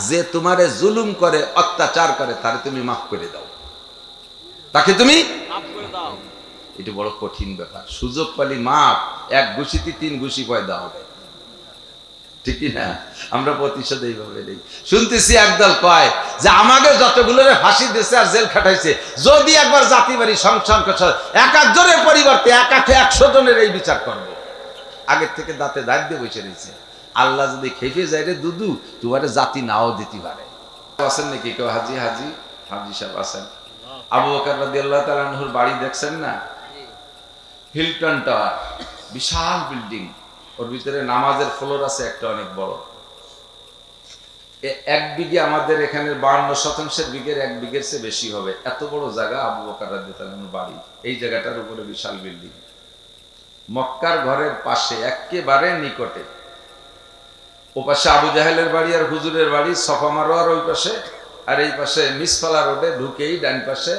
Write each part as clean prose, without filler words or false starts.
যে তোমারে জুলুম করে অত্যাচার করে তারে তুমি মাফ করে দাও, তাকে তুমি মাফ করে দাও। এটা বড় কঠিন ব্যাপার। সুযোগ পালি মাপ, এক ঘুষিতে 3 ঘুষি পয়দা হবে, ঠিক না? আমরা প্রতিশোধ এইভাবে নেই। শুনতেছি একদল কয় যে আমাকে যতগুলো ফাঁসি দিয়েছে আর জেল খাটাইছে, যদি একবার জাতি বাড়ি সংসার এক একজনের পরিবর্তে 100 জনের এই বিচার করবো। আগের থেকে দাঁতে দাঁত দিয়ে বসে রয়েছে। আল্লাহ যদি খেপে যায় রে দুদু, তোমার জাতি নাও দিতে পারে। আছেন নাকি কেউ? হাজি সাহেব আছেন? আবু বকর রাদিয়াল্লাহু তাআলা আনহুর বাড়ি দেখছেন না? হিলটন টাওয়ার, বিশাল বিল্ডিং। ওর ভিতরে নামাজের ফ্লোর আছে একটা অনেক বড়। 1 বিঘে আমাদের এখানে 52% বিঘের 1 বিঘের চেয়ে বেশি হবে, এত বড় জায়গা আবু বকর রাদিয়াল্লাহু তাআলা আনহুর বাড়ি। এই জায়গাটার উপরে বিশাল বিল্ডিং। মক্কার ঘরের পাশে একেবারে নিকটে, ও পাশে আবু জাহেলের বাড়ি আর হুজুরের বাড়ি, সফা মারোয়ার ওই পাশে, আর এই পাশে মিসফালা রোডে ঢুকেই ডান পাশে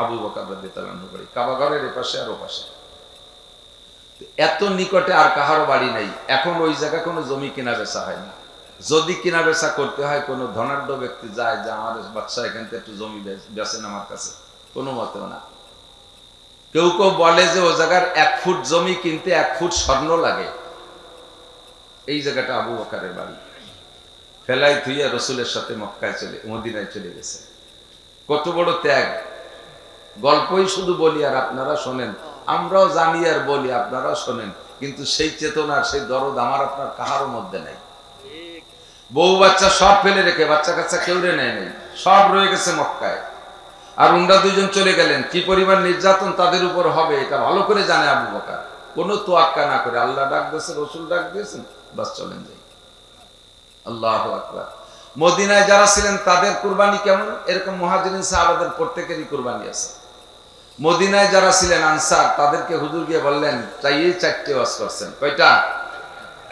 আবু বকর রাদিয়াল্লাহু তাআলা আনহুর বাড়ি। কাবা ঘরের এই পাশে আর ও পাশে, এত নিকটে আর কাহারও বাড়ি নাই। এখন ওই জায়গায় কোনো জমি কেনা বেচা হয় না। যদি কেনা বেচা করতে হয়, কোনো ধনাঢ্য ব্যক্তি যায় যে আমার বাচ্চা এখান থেকে একটু জমি বেচেন আমার কাছে, কোনো মতেও না। কেউ কেউ বলে যে ও জায়গার 1 ফুট জমি কিনতে 1 ফুট স্বর্ণ লাগে। এই জায়গাটা আবু বকরের বাড়ি। ফেলাই থুইয়া রসুলের সাথে মদিনায় চলে গেছে। কত বড় ত্যাগ! গল্পই শুধু বলি আর আপনারা শোনেন, আমরাও জানি আর বলি, আপনারাও শোনেন, কিন্তু সেই চেতনার সেই দরদ আমার আপনার কাহারও মধ্যে নাই। বউ বাচ্চা সব ফেলে রেখে, বাচ্চা কাচ্চা কেউ রে নেয় নাই, সব রয়ে গেছে মক্কায়। আর উনরা 2 জন চলে গেলেন। কি পরিমাণ নির্যাতন তাদের উপর হবে এটা ভালো করে জানে আবু বকর। কোনো তোয়াক্কা না করে আল্লাহ ডাক দিয়েছে, রসুল ডাক দিয়েছেন, বাস চলেন যাই। আল্লাহু আকবার। মদিনায় যারা ছিলেন তাদের কুরবানি কেমন? এরকম মুহাজিরিন সাহাবাদের প্রত্যেকেরই কুরবানি আছে। মদিনায় যারা ছিলেন আনসার, তাদেরকে হুজুর গিয়ে বললেন, চাইয়ে 4টে ওয়াজ করছেন। কয়টা?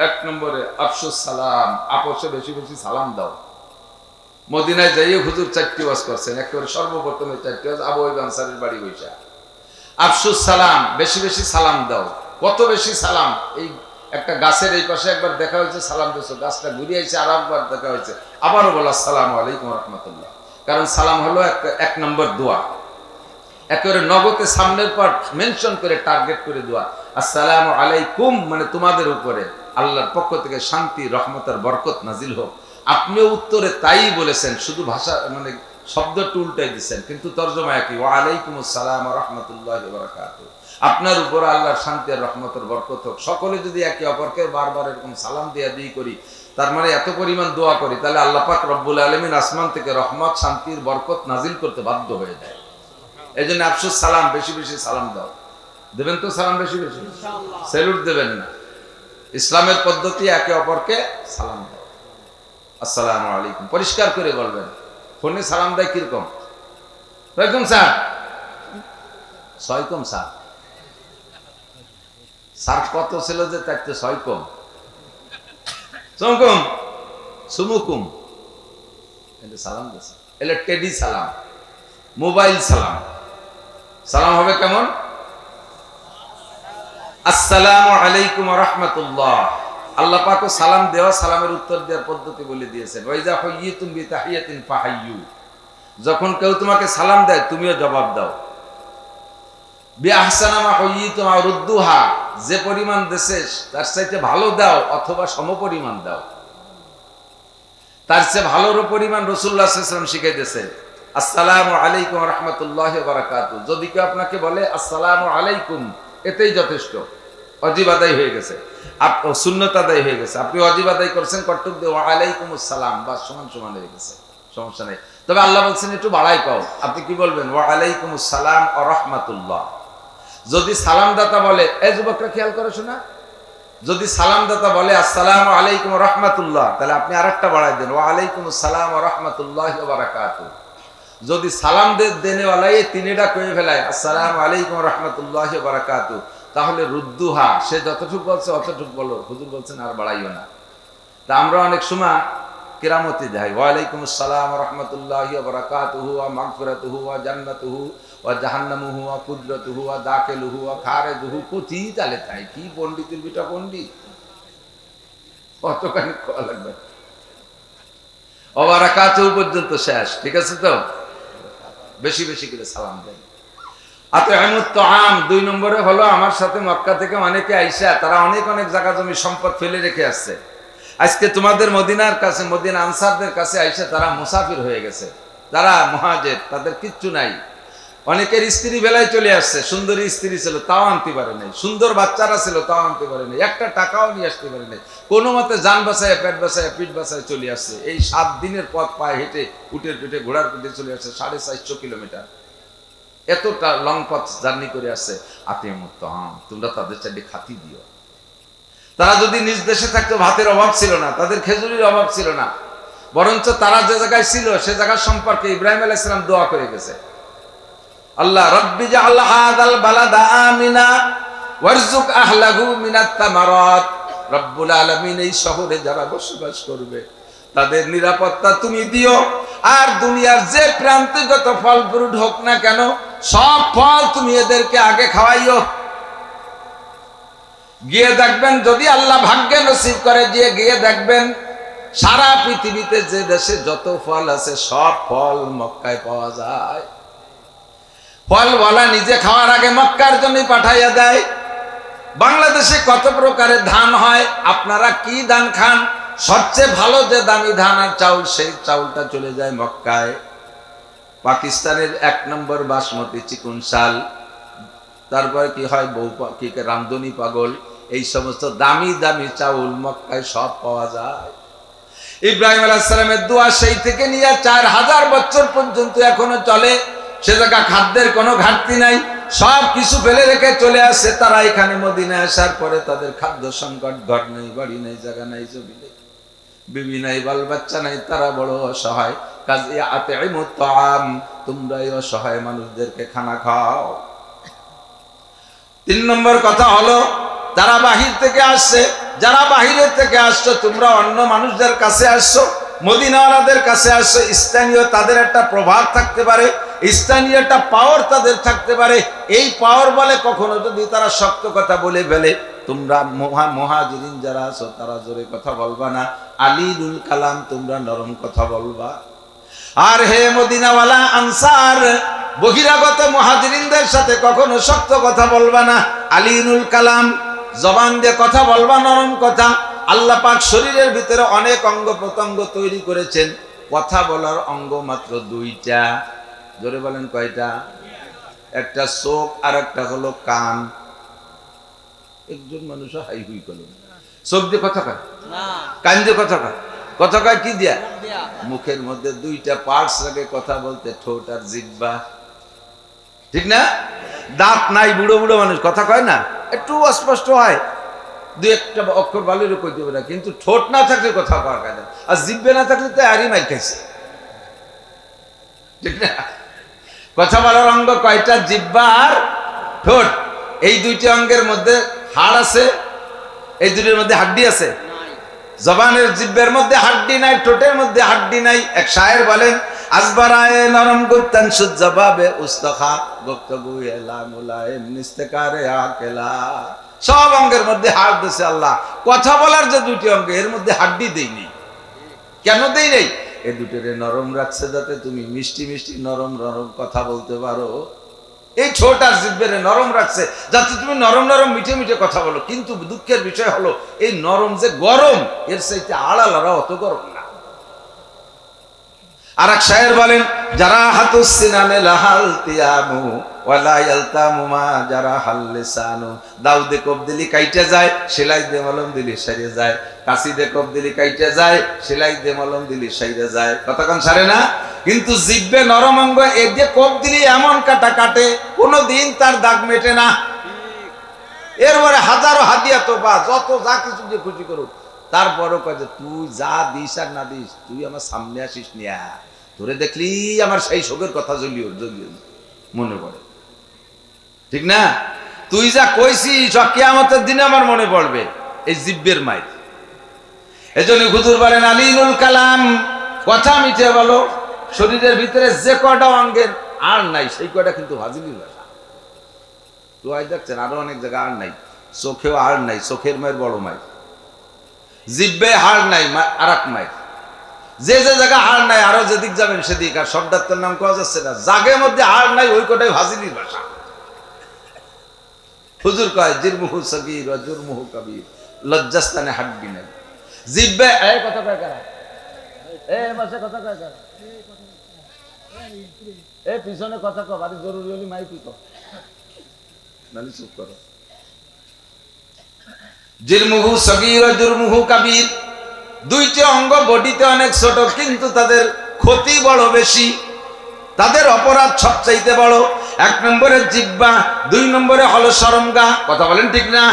1 নম্বরে আফসুস সালাম, আপসে বেশি বেশি সালাম দাও। মদিনায় যাইয়ে হুজুর 4টে ওয়াজ করছেন। একেবারে সর্বপ্রথমে 4টে ওয়াজ আবু আইয়ুব আনসারীর বাড়ি বৈশা। আফসুস সালাম, বেশি বেশি সালাম দাও। কত বেশি সালাম! এই একটা গাছের এই পাশে একবার দেখা হয়েছে, সালাম দিয়েছো, গাছটা ঘুরে আইছে, আর একবার দেখা হয়েছে, আবারও বলো আসসালামু আলাইকুম ওয়া রাহমাতুল্লাহ। কারণ সালাম হলো একটা 1 নম্বর দোয়া। একেবারে নগদে সামনের পর মেনশন করে টার্গেট করে দোয়া। আসসালামু আলাইকুম মানে তোমাদের উপরে আল্লাহর পক্ষ থেকে শান্তি, রহমত আর বরকত নাজিল হোক। আপনিও উত্তরে তাই বলেছেন, শুধু ভাষা মানে শব্দটা উল্টাই দিচ্ছেন, কিন্তু তর্জমা একই, ওয়া আলাইকুমুস সালাম ওয়া রাহমাতুল্লাহি ওয়া বারাকাতুহু। আপনার উপর আল্লাহর শান্তি আর রহমতের বরকত হোক। সকলে যদি একে অপরকে বারবার এরকম সালাম দিয়া দিয়ে করি, তার মানে এত পরিমাণ দোয়া করি, তাহলে আল্লাহ পাক রব্বুল আলামিন আসমান থেকে রহমত, শান্তির বরকত নাজিল করতে বাধ্য হয়ে যায়। এই জন্য আফসোস সালাম, বেশি বেশি সালাম দাও। দেবেন তো সালাম বেশি বেশি? স্যালুট দেবেন না। ইসলামের পদ্ধতি একে অপরকে সালাম দাও। আসসালামু আলাইকুম পরিষ্কার করে বলবেন। ফোনে সালাম দেয় কিরকম? ওয়ালাইকুম স্যার, ছয়কম স্যার। স্যার কত ছিল যে তাইতে ছয়কম, চমকম, সুমুকুম, এটা সালাম দিয়েছে। এলে টেডি সালাম, মোবাইল সালাম। সালাম হবে কেমন? আসসালামু আলাইকুম ওয়া রাহমাতুল্লাহ। আল্লাহ পাক সালাম দেওয়া, সালামের উত্তর দেওয়ার পদ্ধতি বলে দিয়েছেন। ওয়াইজা হুইয়িতুম বিতাহিয়াতিন ফাহাইয়ু। যখন কেউ তোমাকে সালাম দেয়, তুমিও জবাব দাও। বিআহসানা মা হুইয়িতুম আও রুদ্দুহা। যে পরিমাণ দেশে তার চাইতে ভালো দাও, অথবা সমপরিমাণ দাও। তার চেয়ে ভালোর পরিমাণ রাসূলুল্লাহ সাল্লাল্লাহু আলাইহি ওয়াসাল্লাম শিখিয়ে দিয়েছেন। আসসালামু আলাইকুম ওয়া রাহমাতুল্লাহি ওয়া বারাকাতুহু। যদি কেউ আপনাকে বলে আসসালামু আলাইকুম, এতেই যথেষ্ট, ওয়াজিব আদায় হয়ে গেছে, সুন্নত আদায় হয়ে গেছে। আপনি ওয়াজিব আদায় করছেন, কর্তব্য দিয়ে ওয়া আলাইকুমুস সালাম, বা সমান সমান হয়ে গেছে, সমস্যা নেই। তবে আল্লাহ বলছেন একটু বাড়াই কও। আপনি কি বলবেন? ওয়া আলাইকুমুস সালাম ওয়া রাহমাতুল্লাহ। যদি সালামদাতা বলে, এই যুবকরা খেয়াল করে শোনা, যদি সালামদাতা বলে আসসালামু আলাইকুম ওয়া রাহমাতুল্লাহ, তাহলে আপনি আরেকটা বাড়াই দেন, ওয়া আলাইকুমুস সালাম ওয়া রাহমাতুল্লাহি ওয়া বারাকাতুহু। যদি সালাম দেনেওয়ালাই তিনটা কয়ে ফেলায় আসসালামু আলাইকুম ওয়া রাহমাতুল্লাহি ওয়া বারাকাতুহু, তাহলে রুদ্দুহা, সে যতটুকু বলছে অতটুকু বলো। হুজুর বলছেন আর বাড়াইও না। তা আমরা অনেক সময় কেরামতে যাই, ওয়া আলাইকুমুস সালাম ওয়া রাহমাতুল্লাহি ওয়া বারাকাতুহু ওয়া মাগফিরাতুহু ওয়া জান্নাতুহু ওয়া জাহান্নামুহু ওয়া কুদরতুহু ওয়া দাখিলুহু ওয়া খারিজুহু। কুতি তালে তাই কি পণ্ডিতের বিটা পণ্ডিত, কতখানি কোয়া লাগবে। ওয়া বারাকাতুহু পর্যন্ত শেষ, ঠিক আছে তো? বেশি বেশি করে সালাম দেন। আত'ইমুত তাআম, 2 নম্বরে হলো আমার সাথে মক্কা থেকে অনেকে আইসা, তারা অনেক অনেক জায়গা জমি সম্পদ ফেলে রেখে আসছে। আজকে তোমাদের মদিনার কাছে, মদিনা আনসারদের কাছে আইসা তারা মুসাফির হয়ে গেছে, তারা মুহাজির, তাদের কিচ্ছু নাই। অনেকের স্ত্রী বেলায় চলে আসছে, সুন্দরী স্ত্রী ছিল তাও আনতে পারে নাই, সুন্দর বাচ্চারা ছিল তাও আনতে পারে নাই, একটা টাকাও নিয়ে আসতে পারে নাই, কোনো মতে যান বাসায়, পেট বাসায়, পিঠ বাসায় চলে আসছে। এই 7 দিনের পথ পায়ে হেঁটে, উটের পিঠে, ঘোড়ার পিঠে চলে আসছে 450 কিলোমিটার, এতটা লং পথ জার্নি করে আসছে। আতিমুত তাআম, তোমরা তাদের চাইলে খাতি দিও। তারা যদি নিজ দেশে থাকতো ভাতের অভাব ছিল না, তাদের খেজুরির অভাব ছিল না, বরঞ্চ তারা যে জায়গায় ছিল সে জায়গার সম্পর্কে ইব্রাহিম আলাইহিস সালাম দোয়া করে গেছে, আল্লাহ রব্বি জাআল হাযাল বালাদা আমিনা ওয়ারযুক আহলাহু মিনাত তামারাত। রব্বুল আলামিন, এই শহরে যারা বসবাস করবে তাদের নিরাপত্তা তুমি দিও, আর দুনিয়ার যে প্রান্তে যত ফল ফ্রুট হোক না কেন সব ফল তুমি এদেরকে আগে খাওয়াইও। গিয়ে দেখবেন, যদি আল্লাহ ভাগ্যে নসিব করে, গিয়ে দেখবেন সারা পৃথিবীতে যে দেশে যত ফল আছে সব ফল মক্কায় পাওয়া যায়। ফলওয়ালা নিজে খাওয়ার আগে মক্কার জন্য পাঠাইয়া দেয়। বাংলাদেশে কত প্রকারের ধান হয়, আপনারা কি ধান খান? সবচেয়ে ভালো যে দামি ধান আর চাউল, সেই চাউলটা চলে যায় মক্কায়। পাকিস্তানের 1 নম্বর বাসমতি চিকুন চাল, তারপরে কি হয় কি রামদনি পাগল, এই সমস্ত দামি দামি চাউল মক্কায় সব পাওয়া যায়। ইব্রাহিম আলাইহিস সালামের দোয়া সেই থেকে নিয়ে 4000 বছর পর্যন্ত এখনো চলে। সে জায়গা খাদ্যের কোনো ঘাটতি নাই, সব কিছু ফেলে রেখে চলে আসে তারা এখানে মদিনায় আসার পরে। তাদের খাদ্য সংকট, ঘর নেই, বাড়ি নেই, জায়গা নাই, জমি নেই, বিবি নাই, বাল বাচ্চা নাই, তারা বড় অসহায়। কাজে আত'ইমুত তাআম, তোমরা এই অসহায় মানুষদেরকে খানা খাও। 3 নম্বর কথা হলো, যারা বাহির থেকে আসছে, যারা বাহিরের থেকে আসছো, তোমরা অন্য মানুষদের কাছে আসছো, মদিনাওয়ালাদের কাছে আসছো, স্থানীয় তাদের একটা প্রভাব থাকতে পারে, স্থানীয় একটা পাওয়ার তাদের থাকতে পারে। এই পাওয়ার বলে কখনো যদি তারা শক্ত কথা বলে ফেলে, তোমরা মুহাজিরিন যারা আছো তারা জোরে কথা বলবা না, আলীনুল কালাম, তোমরা নরম কথা বলবা। আর হে মদিনাওয়ালা আনসার, বহিরাগত মুহাজিরিনদের সাথে কখনো শক্ত কথা বলবা না, আলীনুল কালাম, জবান দিয়ে কথা বলবা, নরম কথা। আল্লাহ পাক শরীরের ভিতরে অনেক অঙ্গ প্রত্যঙ্গ তৈরি করেছেন, কথা বলার অঙ্গ মাত্র 2টা। জোরে বলেন কয়টা? একটা চোখ আর একটা হলো কান। একজন মানুষ হাই হুই করলেন, চোখ দিয়ে কথা কয় না, কান দিয়ে কথা কয়। কথা কয় কি দিয়া? মুখের মধ্যে 2টা পার্টস লাগে কথা বলতে, ঠোঁট আর জিহ্বা, ঠিক না? দাঁত নাই, বুড়ো বুড়ো মানুষ কথা কয় না, একটু অস্পষ্ট হয়, 2-1টা অক্ষর ভালোই কইতে পারে, কিন্তু ঠোঁট না থাকলে কথা কওয়ার কাজ, আর জিহ্বা না থাকলে তো আরই মাইর খাইছে, ঠিক না? কথা বলার অঙ্গ কয়টা? জিহ্বা আর ঠোঁট। এই 2টি অঙ্গের মধ্যে হাড় আছে, এই 2টির মধ্যে হাড্ডি আছে। জবানের জিহ্বার মধ্যে হাড্ডি নাই, ঠোঁটের মধ্যে হাড্ডি নাই। এক শায়ের বলেন, আসবারায়ে নরম গুপ্তান সুজবাবে উস্তাখা গুপ্তগু এলা মুলায়েম নিস্তেকারে আকেলা। সব অঙ্গের মধ্যে হাড় দিয়েছে আল্লাহ, কথা বলার যে 2টি অঙ্গ এর মধ্যে হাড্ডি দেয়নি। কেন দেই নাই? এই 2টিরে নরম রাখছে যাতে তুমি মিষ্টি মিষ্টি নরম নরম কথা বলতে পারো। এই ঠোঁট আর জিহ্বারে নরম রাখছে যাতে তুমি নরম নরম মিঠে মিঠে কথা বলো। কিন্তু দুঃখের বিষয় হলো, এই নরম যে গরম, এর চাইতে আড়ালারা অত গরম না। আর এক শায়ের বলেন, যারা হাতুস সিনানে লাহাল তিয়ামু ওয়ালা ইয়ালতামু মা যারা হাল লিসানু। দাউদে কোপ দিলি কাইটে যায়, সেলাই দে মলম দিলি সাইরে যায়। কাশি দে কোপ দিলি কাইটে যায়, সেলাই দে মলম দিলি সাইরে যায়। কতক্ষণ সারে না? কিন্তু জিহ্বে নরম অঙ্গ, এই যে কোপ দিলি এমন কাটা কাটে, কোনোদিন তার দাগ মেটে না। এরপরে হাজারো হাদিয়া তো বা যত যা কিছু যে খুশি করুক, তারপরও কয় যে তুই যা দিস আর না দিস, তুই আমার সামনে আসিস নিয়া, তোরে দেখলি আমার সেই শোকের কথা জ্বলিয়ে মনে পড়ে, ঠিক না? তুই যা কইছিস কিয়ামতের দিনে আমার মনে পড়বে। এই জিহ্বের মাইর। এজন্য হুজুর বলেন, আলীনুল কালাম, কথা মিঠে বলো। শরীরের ভিতরে যে কয়টা অঙ্গের আর নাই, সেই কয়টা কিন্তু ফাজিলের ভাষা। তো দেখছেন আরো অনেক জায়গায় আর নাই, চোখেও আর নাই, চোখের মায়ের বড় মায়ের। জিহ্বে হাড় নাই, আর এক মায়ের। যে যে জায়গা হাড় নাই আরো যেদিক যাবেন সেদিক, আর সব ডাক্তার নাম কোয়া যাচ্ছে না, জাগের মধ্যে হাড় নাই ওই কোটাই ভাজিলির ভাষা। হুজুর কয় জিরমুহু সগীর ওয়া জুরমুহু কবীর, লজ্জাস্থানে হাড্ডি নাই। জিব্বে এই কথা কয় কারা, এই মাসে কথা কয় কারা, এই পিছনে কথা কয়, বাড়ি জরুরি হলি মাইকি কয়, নালি চুপ করো। জিরমুহু সগীর ওয়া জুরমুহু কবীর, দুইটি অঙ্গ বডিতে অনেক ছোট কিন্তু তাদের ক্ষতি বড় বেশি, তাদের অপরাধ সবচাইতে বড়। এক নম্বরে জিহ্বা, দুই নম্বরে হলো শরমগা। কথা বলেন ঠিক না?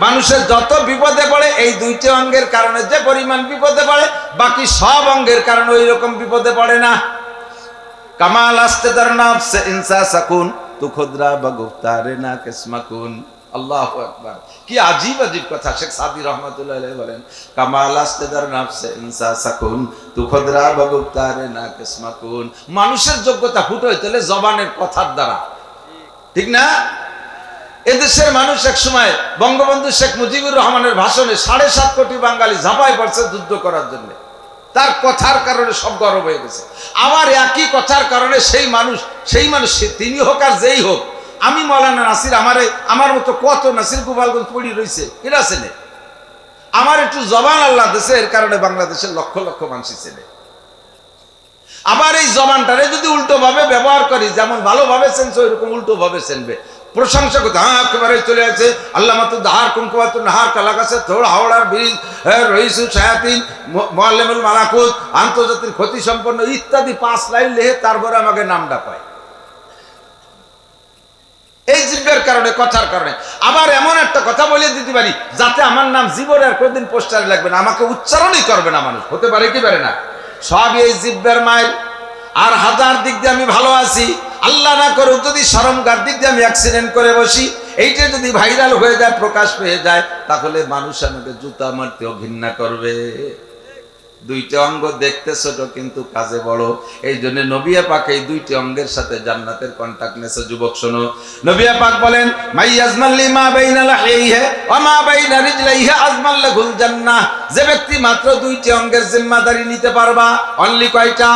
মানুষের যত বিপদে পড়ে এই দুইটি অঙ্গের কারণে যে পরিমাণ বিপদে পড়ে, বাকি সব অঙ্গের কারণে ওই রকম বিপদে পড়ে না। কামাল আস্তে তার নাফসে ইনসা সাকুন তু খুদরা বগুফতারে না কিসমাকুন। আল্লাহু আকবার, কি আজীব আজীব কথা। শেখ সাদি রহমাতুল্লাহ আলাইহি বলেন, কামাল আস্তে তার নাফসে ইনসা সাকুন তু খুদরা বগুফতারে না কিসমাকুন। মানুষের যোগ্যতা ফুটে হইতে জবানের কথার দ্বারা, ঠিক না? এদেশের মানুষ এক সময় বঙ্গবন্ধু শেখ মুজিবুর রহমানের ভাষণে 7.5 কোটি বাঙালি ঝাঁপায় পড়ছে যুদ্ধ করার জন্য, তার কথার কারণে সব গরম হয়ে গেছে। আবার একই কথার কারণে সেই মানুষ তিনি হোক আর যেই হোক, আমি মৌলানা নাসির, আমার মতো কত নাসির গোপালগঞ্জ পড়ি রয়েছে, এরা চেনে। আমার একটু জবান আল্লাহ দেশে, এর কারণে বাংলাদেশের লক্ষ লক্ষ মানুষ চেনে। আবার এই জবানটারে যদি উল্টো ভাবে ব্যবহার করি, যেমন ভালোভাবে চেনছে ওইরকম উল্টো ভাবে চেনবে। প্রশংসা করতে হ্যাঁ একেবারে চলে আছে, আল্লাহ মাতু দাহার কুমকুমাতু নাহার কালাকাছে থোড় হাওড়ার ব্রিজ, রইসু শায়াতিন মুআল্লিমুল মালাকুত, আন্তর্জাতিক ক্ষতি সম্পন্ন ইত্যাদি 5 লাইন লেহে তারপরে আমাকে নামটা পায়। এই জিব্বের কারণে, কথার কারণে। আবার এমন একটা কথা বলে দিতে পারি যাতে আমার নাম জীবনে আর কোনদিন পোস্টারে লাগবে না, আমাকে উচ্চারণই করবে না মানুষ। হতে পারে কি পারে না? সব এই জিব্বের মায়ের। আর হাজার দিক দিয়ে আমি ভালো আছি, আল্লাহ না করুক যদি শরমগার দিক দিয়ে আমি অ্যাক্সিডেন্ট করে বসি, এইটা যদি ভাইরাল হয়ে যায়, প্রকাশ পেয়ে যায়, তাহলে মানুষ আমাকে জুতা মারতেও ঘৃণা করবে। দুইটা অঙ্গ দেখতে ছোট কিন্তু কাজে বড়। এই জন্য নবী পাক এই দুইটি অঙ্গের সাথে জান্নাতের কন্টাক্ট নেছে। যুবক শোনো, নবী পাক বলেন, মাইয়াজমাল লিমা বাইনা লাহিহি ওয়া মা বাইনা রিজলাইহি আজমাল লাহুল জান্নাহ। যে ব্যক্তি মাত্র দুইটি অঙ্গের জিম্মাদারি নিতে পারবা, অনলি কয়টা?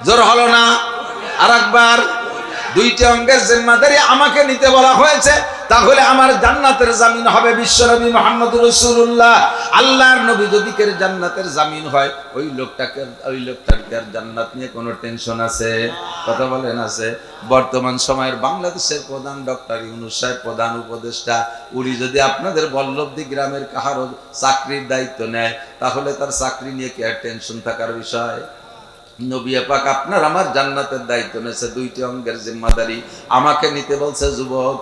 জোর হলো না? আরেকবার, দুইটি অঙ্গের জিম্মাদারি আমাকে নিতে বলা হয়েছে, তাহলে আমার জান্নাতের জামিন হবে বিশ্বনবী মুহাম্মদুর রাসূলুল্লাহ। আল্লাহর নবী যদি কে জান্নাতের জামিন হয়, ওই লোকটার জান্নাত নিয়ে কোনো টেনশন আছে? কথা বলেন আছে? বর্তমান সময়ের বাংলাদেশের প্রধান ডক্টর ইউনূস সাহেব, প্রধান উপদেষ্টা, উনি যদি আপনাদের বল্লভদী গ্রামের কাহারও চাকরির দায়িত্ব নেয়, তাহলে তার চাকরি নিয়ে কি আর টেনশন থাকার বিষয়? নবী পাক আপনার আমার জান্নাতের দায়িত্ব নিয়েছে, দুইটি অঙ্গের জিম্মাদারি আমাকে নিতে বলছে। যুবক,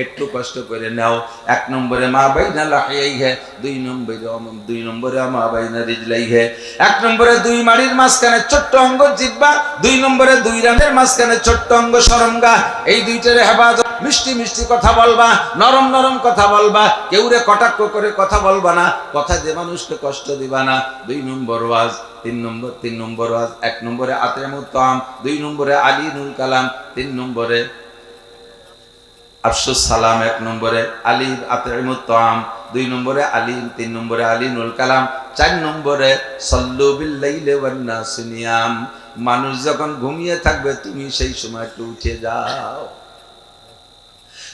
একটু কষ্ট করে নাও। 1 নম্বরে মা বাইনা লাহিয়াইহি, 2 নম্বরে মা বাইনা রিজলাইহি। 1 নম্বরে 2 মাড়ির মাঝখানে ছোট্ট অঙ্গ জিহ্বা, 2 নম্বরে 2 রানের মাঝখানে ছোট্ট অঙ্গ শরমগা। এই দুইটার হেফাজত। মিষ্টি মিষ্টি কথা বলবা, নরম নরম কথা বলবা, কেউরে কটাক্ষ করে কথা বলবা না, কথা যে মানুষকে কষ্ট দিবা না। 2 নম্বর ওয়াজ, 3 নম্বর ওয়াজ। 1 নম্বরে আতিমুত তাম, 2 নম্বরে আলিনুল কালাম, 3 নম্বরে আফসুস সালাম, 1 নম্বরে আলী আতিমুত তাম, 2 নম্বরে আলী, 3 নম্বরে আলিনুল কালাম, 4 নম্বরে সাল্লু বিল লাইলি ওয়ান নাস নিয়াম। মানুষ যখন ঘুমিয়ে থাকবে তুমি সেই সময় একটু উঠে যাও।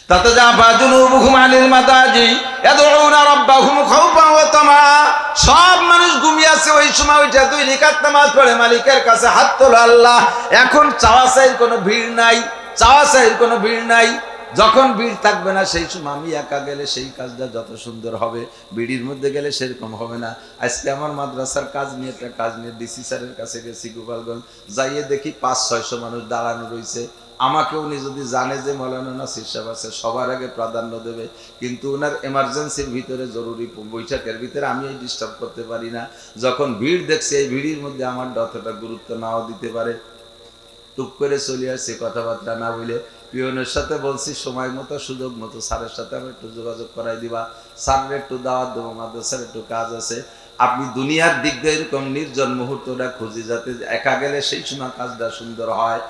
তাতাজাফা জুনুবুহুম আনিল মাদাজি ইয়াদউনা রাব্বাহুম খাওফান ওয়া তামা। সব মানুষ ঘুমিয়ে আছে, ওই সময় উঠে 2 রাকাত নামাজ পড়ে মালিকের কাছে হাত তোলো আল্লাহ। এখন চাওয়া চাইর কোনো ভিড় নাই, চাওয়া চাইর কোনো ভিড় নাই। যখন ভিড় থাকবে না সেই সময় আমি একা গেলে সেই কাজটা যত সুন্দর হবে, ভিড়ির মধ্যে গেলে সেরকম হবে না। আজকে আমার মাদ্রাসার কাজ নিয়ে একটা কাজ নিয়ে ডিসি স্যারের কাছে গেছি গোপালগঞ্জ, যাইয়ে দেখি 500-600 মানুষ দাঁড়ানো রয়েছে। আমাকে উনি যদি জানে যে মৌলানা নাসির সাহেব আছে, সবার আগে প্রাধান্য দেবে, কিন্তু ওনার এমার্জেন্সির ভিতরে, জরুরি বৈঠকের ভিতরে আমি এই ডিস্টার্ব করতে পারি না। যখন ভিড় দেখছি, এই ভিড়ির মধ্যে আমার অতটা গুরুত্ব নাও দিতে পারে, টুক করে চলে আসছি, কথাবার্তা না বলে পিয়নের সাথে বলছি সময় মতো সুযোগ মতো স্যারের সাথে আমি একটু যোগাযোগ করাই দিবা, স্যারের একটু দাওয়াত দেবো, মাদ্রাসার একটু কাজ আছে। আপনি দুনিয়ার দিক দিয়ে এরকম নির্জন মুহূর্তটা খুঁজে যাতে একা গেলে সেই সময় কাজটা সুন্দর হয়।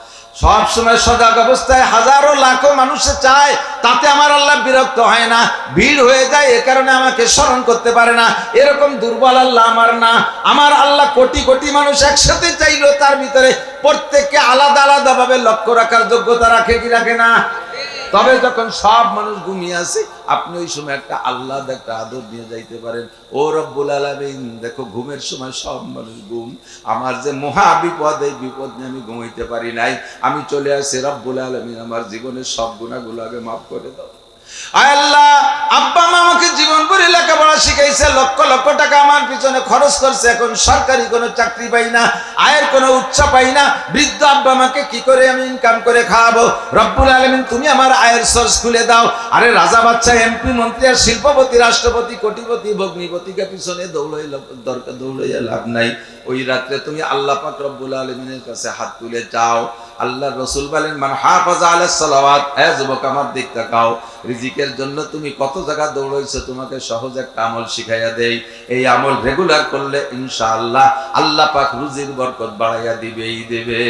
সব সময় সজাগ অবস্থায় হাজারো লাখো মানুষে চায়, তাতে আমার আল্লাহ বিরক্ত হয় না, ভিড় হয়ে যায়, এ কারণে আমাকে স্মরণ করতে পারে না। এরকম দুর্বল আল্লাহ আমার না। আমার আল্লাহ কোটি কোটি মানুষ একসাথে চাইলেও তার ভিতরে প্রত্যেককে আলাদা আলাদা ভাবে লক্ষ্য রাখার যোগ্যতা রাখে কি রাখে না? তবে যখন সব মানুষ ঘুমিয়ে আছে, আপনি ওই সময় একটা আল্লাহ একটা আদর নিয়ে যাইতে পারেন। ও রব্বুল আলামিন, দেখো ঘুমের সময় সব মানুষ ঘুম, আমার যে মহা বিপদ, এই বিপদ নিয়ে আমি ঘুমাইতে পারি নাই, আমি চলে আসছি রব্বুল আলামিন, আমার জীবনের সব গুনাহগুলো আগে মাফ করে দাও। আয় আল্লাহ, আব্বা মা আমাকে জীবন ভরে লেখাপড়া শিখাইছে, লক্ষ লক্ষ টাকা আমার পিছনে খরচ করছে, এখন সরকারি কোনো চাকরি পাই না, আয়ের কোনো উৎস পাই না, বৃদ্ধ আব্বা মাকে কি করে আমি ইনকাম করে খাওয়াবো? রব্বুল আলামিন, তুমি আমার আয়ের সোর্স খুলে দাও। আরে রাজা বাচ্চা, এমপি মন্ত্রী আর শিল্পপতি রাষ্ট্রপতি কোটিপতি ভগ্নিপতিকে পিছনে দৌড়াইয়া লাভ নাই। ওই রাত্রে তুমি আল্লাহ পাক রব্বুল আলামিনের কাছে হাত তুলে চাও। আল্লাহ রসুল বলেন, মান হাফাজা আলাস সালাওয়াত, হে যুবক আমার দিক তাকাও, রিজিকের জন্য তুমি কত জায়গা দৌড়াইছো, তোমাকে সহজ একটা আমল শিখাইয়া দেই। এই আমল রেগুলার করলে ইনশাআল্লাহ আল্লাহ পাক রুজির বরকত বাড়াইয়া দিবেই দেবে।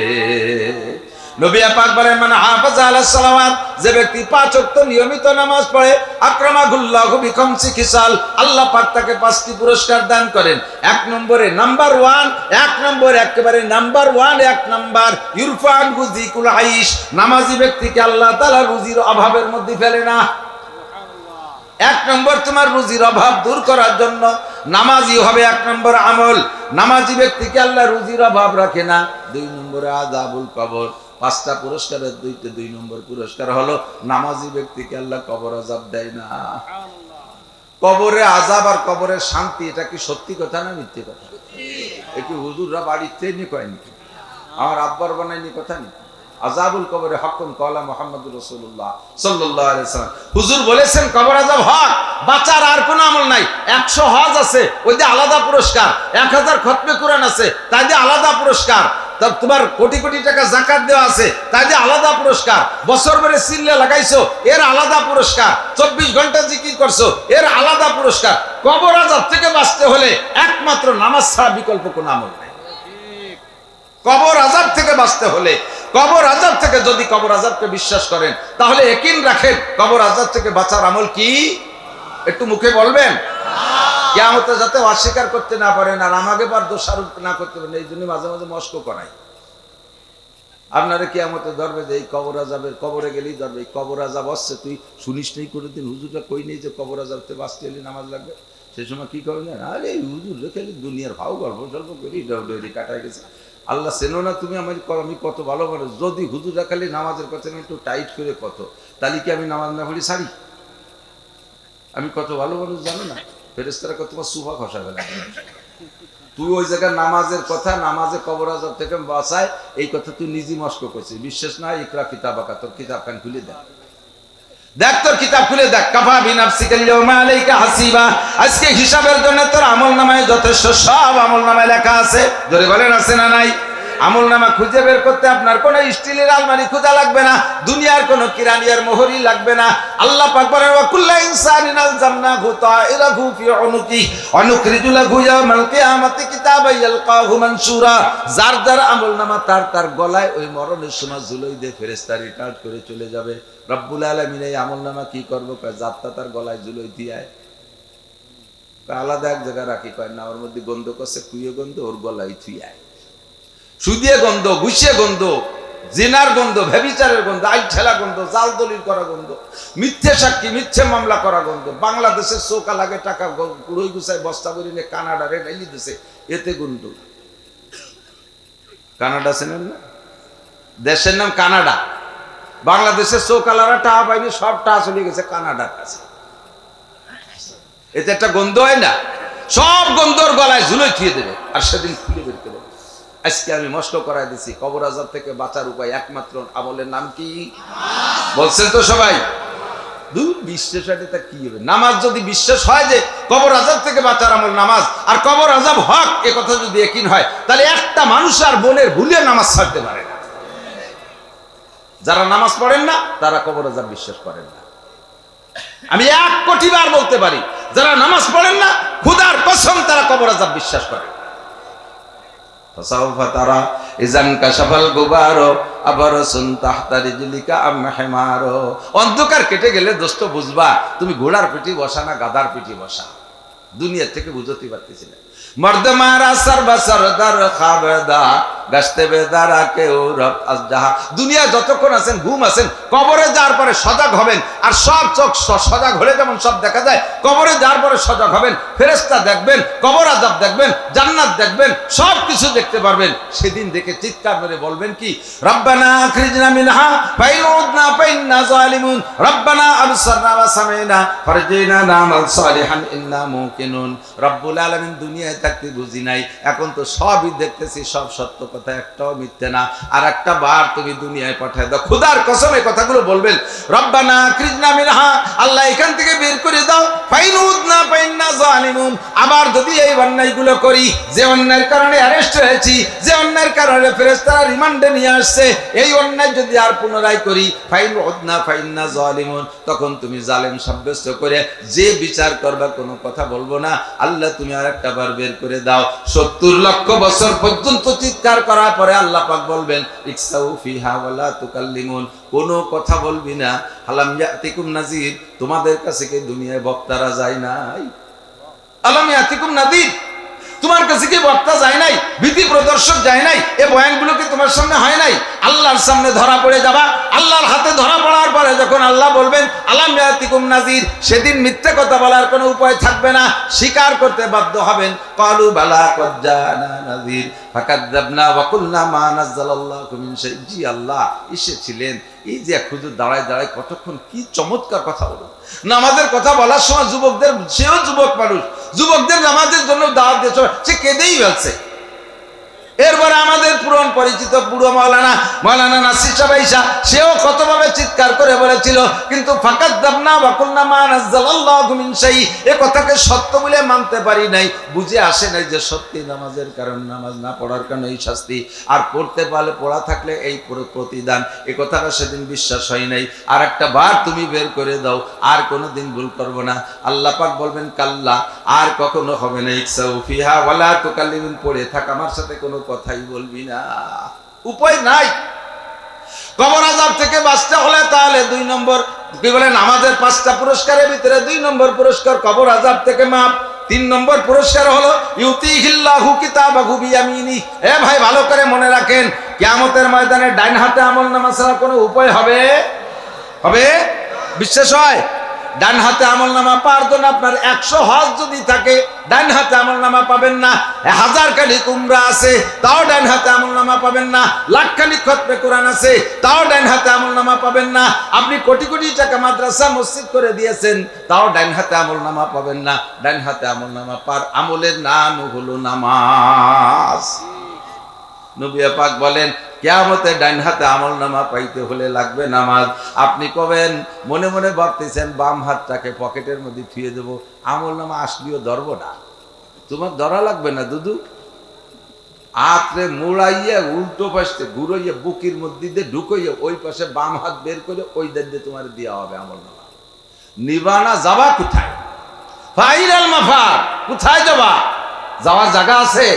নবী পাক বলেন, মান হাফাজা আলাস সালাওয়াত, যে ব্যক্তি 5 ওয়াক্ত নিয়মিত নামাজ পড়ে, আকরামাহুল্লাহু বিখামসি খিসাল, আল্লাহ পাক তাকে 5টি পুরস্কার দান করেন। এক নম্বরে নাম্বার 1, এক নম্বর একেবারে নাম্বার 1, এক নাম্বার ইরফান গুজিকুল আইশ, নামাজি ব্যক্তিকে আল্লাহ তাআলা রুজির অভাবের মধ্যে ফেলে না। এক নম্বর তোমার রুজির অভাব দূর করার জন্য নামাজি হবে এক নম্বর আমল। নামাজি ব্যক্তিকে আল্লাহ রুজির অভাব রাখে না। 2 নম্বরে আযাবুল কবর, 5টা পুরস্কারের 2 নম্বর পুরস্কার হলো নামাজি ব্যক্তিকে আল্লাহ কবর আযাব দেয় না। কবরে আযাব আর কবরের শান্তি, এটা কি সত্যি কথা না মিথ্যে কথা? একটু হুজুররা বাড়িতে নিয়ে কয়নি, আমার আব্বার বানায়নি কথা নেই। আযাবুল কবরে হকন কওলা মুহাম্মদুর রাসূলুল্লাহ সাল্লাল্লাহু আলাইহি ওয়াসাল্লাম, হুজুর বলেছেন কবর আযাব হক, বাঁচার আর কোনো আমল নাই। 100 হজ আছে, ওই যে আলাদা পুরস্কার, 1000 খতমে কোরআন আছে, তাই দিয়ে আলাদা পুরস্কার, তোমার কোটি কোটি টাকা যাকাত দেওয়া আছে, তাই দিয়ে আলাদা পুরস্কার, বছর ভরে সিল্লে লাগাইছো, এর আলাদা পুরস্কার, 24 ঘন্টা জিকির করছো, এর আলাদা পুরস্কার। কবর আযাব থেকে বাঁচতে হলে একমাত্র নামাজ ছাড়া বিকল্প কোনো আমল নাই। কবর আযাব থেকে বাঁচতে হলে, কবর আযাব থেকে, যদি কবর আযাবকে বিশ্বাস করেন তাহলে ইয়াকিন রাখেন কবর আযাব থেকে বাঁচার আমল কি? একটু মুখে বলবেন। কিয়ামতে যাতে অস্বীকার করতে না পারেন আর আমাকে বার দোষারোপ না করতে পারেন, এই জন্য মাঝে মাঝে মস্ক করাই। আপনারা কিয়ামতে ধরবে যে এই কবর আযাবের, কবরে গেলেই ধরবে এই কবর আযাব হচ্ছে, তুই শুনিস নেই কোনোদিন, হুজুররা কই নেই যে কবর আযাব থেকে বাঁচতে হলে নামাজ লাগবে। সেই সময় কি করবেন, আরে হুজুর রেখে দুনিয়ার ভাও গল্প সল্প করি ডৌডৌরি কাটাই গেছে। আল্লাহ চেনো না তুমি আমি কত ভালো মানুষ, যদি হুজুররা খালি নামাজের কথা আমি একটু টাইট করে কত, তাহলে কি আমি নামাজ না পড়ি ছাড়ি? আমি কত ভালো মানুষ জানো না, ফেরেশতারা কত তোমার সুফা খসা ফেলে। তুই ওই জায়গায় নামাজের কথা, নামাজে কবর আযাব থেকে বাঁচায়, এই কথা তুই নিজে মস্ক করছিস। বিশ্বাস না, ইকরা কিতাবাকা, তোর কিতাব খান খুলে দেখ, দেখ তোর কিতাব খুলে দেখ। কাফা বিনাফসিকাল ইয়াওমা আলাইকা হাসিবা, আজকে হিসাবের জন্য তোর আমলনামায় যথেষ্ট, সব আমলনামায় লেখা আছে। জোরে বলেন আছে না নাই? আমলনামা খুঁজে বের করতে আপনার কোনো স্টিলের আলমারি খোঁজা লাগবে না, দুনিয়ার কোনো কিরানিয়ার মোহরি লাগবে না। আল্লাহ পাক বলেন, ওয়া কুল্লু ইনসানিন আলজামনাহু তাইরাহু ফি উনুকি ওয়া নুখরিজু লাহু ইয়াওমাল কিয়ামাতি কিতাবান ইয়ালকাহু মানসুরা। যার যার আমলনামা তার তার গলায় ওই মরণের সময় ঝুলাই দিয়ে ফেরেশতা রিটার্ন করে চলে যাবে। রব্বুল আলামিন এই আমলনামা কি করবো? যাত্রা তার গলায় ঝুলাই দিয়ে আলাদা এক জায়গায় রাখি, কয় না ওর মধ্যে গন্ধ করছে, কুইয়ে গন্ধ, ওর গলায় থুয়ায়, সুদিয়ে গন্ধ, ঘুষিয়ে গন্ধ, জিনার গন্ধ, ব্যভিচারের গন্ধ, আই ঠেলা গন্ধ, জাল দলিল করা গন্ধ, মিথ্যে সাক্ষী, মিথ্যে মামলা করা গন্ধ। বাংলাদেশের চৌকা লাগে টাকা কুড়ই গুছায় বস্তা করে নিয়ে কানাডা রেটাইলি দিছে, এতে গন্ধ। কানাডা চেনেন না? দেশের নাম কানাডা। বাংলাদেশের চৌকালারা টাকা পাইনি, সব টাকা চলে গেছে কানাডার কাছে। এতে একটা গন্ধ হয় না? সব গন্ধর গলায় ঝুলে থিয়ে দেবে, আর সেদিন খুলে বের করে। আজকে আমি মস্ত করাই দিছি, কবর আযাব থেকে বাঁচার উপায় একমাত্র আমলের নাম কি বলছেন তো সবাই? বিশ্বাস তা কি হবে? নামাজ যদি বিশ্বাস হয় যে কবর আযাব থেকে বাঁচার আমল নামাজ, আর কবর আযাব হক, এ কথা যদি ইয়াকিন হয়, তাহলে একটা মানুষ আর বোনের ভুলে নামাজ ছাড়তে পারে না। যারা নামাজ পড়েন না তারা কবর আযাব বিশ্বাস করেন না। আমি 1 কোটি বার বলতে পারি, যারা নামাজ পড়েন না খোদার কসম তারা কবর আযাব বিশ্বাস করে। ফাসাউফা তারা ইজান কাশাফাল গুবারো আবারসুন তাহতা রিজলিকা আম হিমারো। অন্ধকার কেটে গেলে দোস্ত বুঝবা তুমি ঘোড়ার পিঠে বসা না গাধার পিঠে বসা। দুনিয়া থেকে বুঝতে পারতেছি না। মর্দ মারা সরবা সরদার খাবেদা গাছতে বেদারা কেউ রব আজহা। দুনিয়া যতক্ষণ আছেন ঘুম আছেন, কবরে যাওয়ার পরে সজাগ হবেন। আর সব চোখ সজাগ হলে যেমন সব দেখা যায়, কবরে যাওয়ার পরে সজাগ হবেন। ফেরেশতা দেখবেন, কবর আযাব দেখবেন, জান্নাত দেখবেন, সব কিছু দেখতে পারবেন। সেদিন দেখে চিৎকার মেরে বলবেন কি, রব্বানা আখরিজনা মিনহা ফাইন উদনা ফাইন্না জালিমুন রব্বানা আবসারনা ওয়া সামিনা ফারজিনা নামাল সালিহান ইন্না মুকিনুন। রব্বুল আলামিন দুনিয়ায় থাকতে বুঝি নাই, এখন তো সবই দেখতেছি, সব সত্য কথা, একটাও মিথ্যে না। আর একটা বার তুমি দুনিয়ায় পাঠায় দাও। খোদার কসম এই কথাগুলো বলবেন, রব্বানা আখরিজনা মিনহা, আল্লাহ এখান থেকে বের করে দাও, ফাইন উদনা ফাইন্না জালিমুন। আবার যদি এই অন্যায়গুলো করি, যে অন্যায়ের কারণে অ্যারেস্ট হয়েছি, যে অন্যায়ের কারণে ফেরেশতারা রিমান্ডে নিয়ে আসছে, এই অন্যায় যদি আর পুনরায় করি, ফাইন উদনা ফাইন্না জালিমুন, তখন তুমি জালেম সাব্যস্ত করে যে বিচার করবা কোনো কথা বলবো না। আল্লাহ তুমি আর একটা বার বের করে দাও। 70 লক্ষ বছর পর্যন্ত চিৎকার করার পরে আল্লাহ পাক বলবেন, ইকসাউ ফিহা ওয়ালা তুকাল্লিমুন, কোনো কথা বলবি না। আলাম ইয়াতিকুম নাযির, তোমাদের কাছে কি দুনিয়ায় বক্তারা যায় নাই? আলাম ইয়াতিকুম নাযির, তোমার কাছে কি বক্তা যায় নাই? ভীতি প্রদর্শক যায় নাই? এই বয়ানগুলো কি তোমার সামনে হয় নাই? আল্লাহর সামনে ধরা পড়ে যাবা। আল্লাহর হাতে ধরা পড়ার পরে যখন আল্লাহ বলবেন আলাম ইয়াতিকুম নাযির, সেদিন মিথ্যা কথা বলার কোনো উপায় থাকবে না, স্বীকার করতে বাধ্য হবেন। ক্বালু বালা ক্বাদ জানা নাযির ফাকাযযাবনা ওয়া কুলনা মা নাযালাল্লাহু মিন শাই। জি আল্লাহ এসেছিলেন। এই যে খুঁজে দাঁড়ায় দাঁড়ায় কতক্ষণ কি চমৎকার কথা বলো। নামাজের কথা বলার সময় যুবকদের, সেও যুবক মানুষ, যুবকদের নামাজের জন্য দাওয়াত দিয়েছে, সে কেঁদেই ফেলছে। এরপরে আমাদের পুরন পরিচিত বুড়ো মাওলানা নাসির সাহেব, সেও কতভাবে চিৎকার করে বলেছিল, কিন্তু ফাকাযযাবনা ওয়া কুলনা মা নাযালাল্লাহু মিন শাই, এ কথাকে সত্য বলে মানতে পারি নাই, বুঝে আসে নাই যে সত্যি নামাজের কারণ, নামাজ না পড়ার কারণে এই শাস্তি, আর পড়তে পারলে পড়া থাকলে এই প্রতিদান। এ কথাটা সেদিন বিশ্বাস হয় নাই। আর একটা বার তুমি বের করে দাও, আর কোনোদিন ভুল করবো না। আল্লাহ পাক বলবেন কাল্লা, আর কখনো হবে না। ইকসাউ ফিহা ওয়ালা তুকাল্লিমুন, পড়ে থাক, আমার সাথে কোনো কথাই বলবি না। উপায় নাই। কবর আযাব থেকে বাঁচতে হলে তাহলে 2 নম্বর কি বলেন, আমাদের 5টা পুরস্কারের ভিতরে 2 নম্বর পুরস্কার কবর আযাব থেকে মাপ। 3 নম্বর পুরস্কার হলো ইউতিহিল্লাহু কিতাবাহু বিয়ামিনি। এ ভাই ভালো করে মনে রাখেন, কিয়ামতের ময়দানে ডাইন হাতে আমলনামা ছাড়া কোনো উপায় হবে? বিশ্বাস হয়? ডান হাতে আমলনামা পাওয়ার জন্য আপনার 100 হজ যদি থাকে, ডান হাতে আমলনামা পাবেন না। 1000 খানিক উমরা আছে, তাও ডান হাতে আমলনামা পাবেন না। লাখ খানিক খতমে কোরআন আছে, তাও ডান হাতে আমলনামা পাবেন না। আপনি কোটি কোটি টাকা মাদ্রাসা মসজিদ করে দিয়েছেন, তাও ডান হাতে আমলনামা পাবেন না। ডান হাতে আমলনামা পার আমলের নাম হলো নামাজ। নবী পাক বলেন, কিয়ামতে ডান হাতে আমলনামা পাইতে হলে লাগবে নামাজ। আপনি কবেন মনে মনে ভাবতেছেন বাম হাতটাকে পকেটের মধ্যে থুয়ে দেবো, আমলনামা আসলেও ধরবো না। তোমার ধরা লাগবে না দুদু, হাতরে মোড়াইয়া উল্টো পাশে ঘুরাইয়া বুকের মধ্যে দিয়ে ঢুকাইয়া ওই পাশে বাম হাত বের করে ওই দান দিয়ে তোমার দেওয়া হবে আমলনামা। নিবানা যাবা কোথায়? ফাইরাল মাফার, কোথায় যাবা? যাওয়ার জায়গা আছে?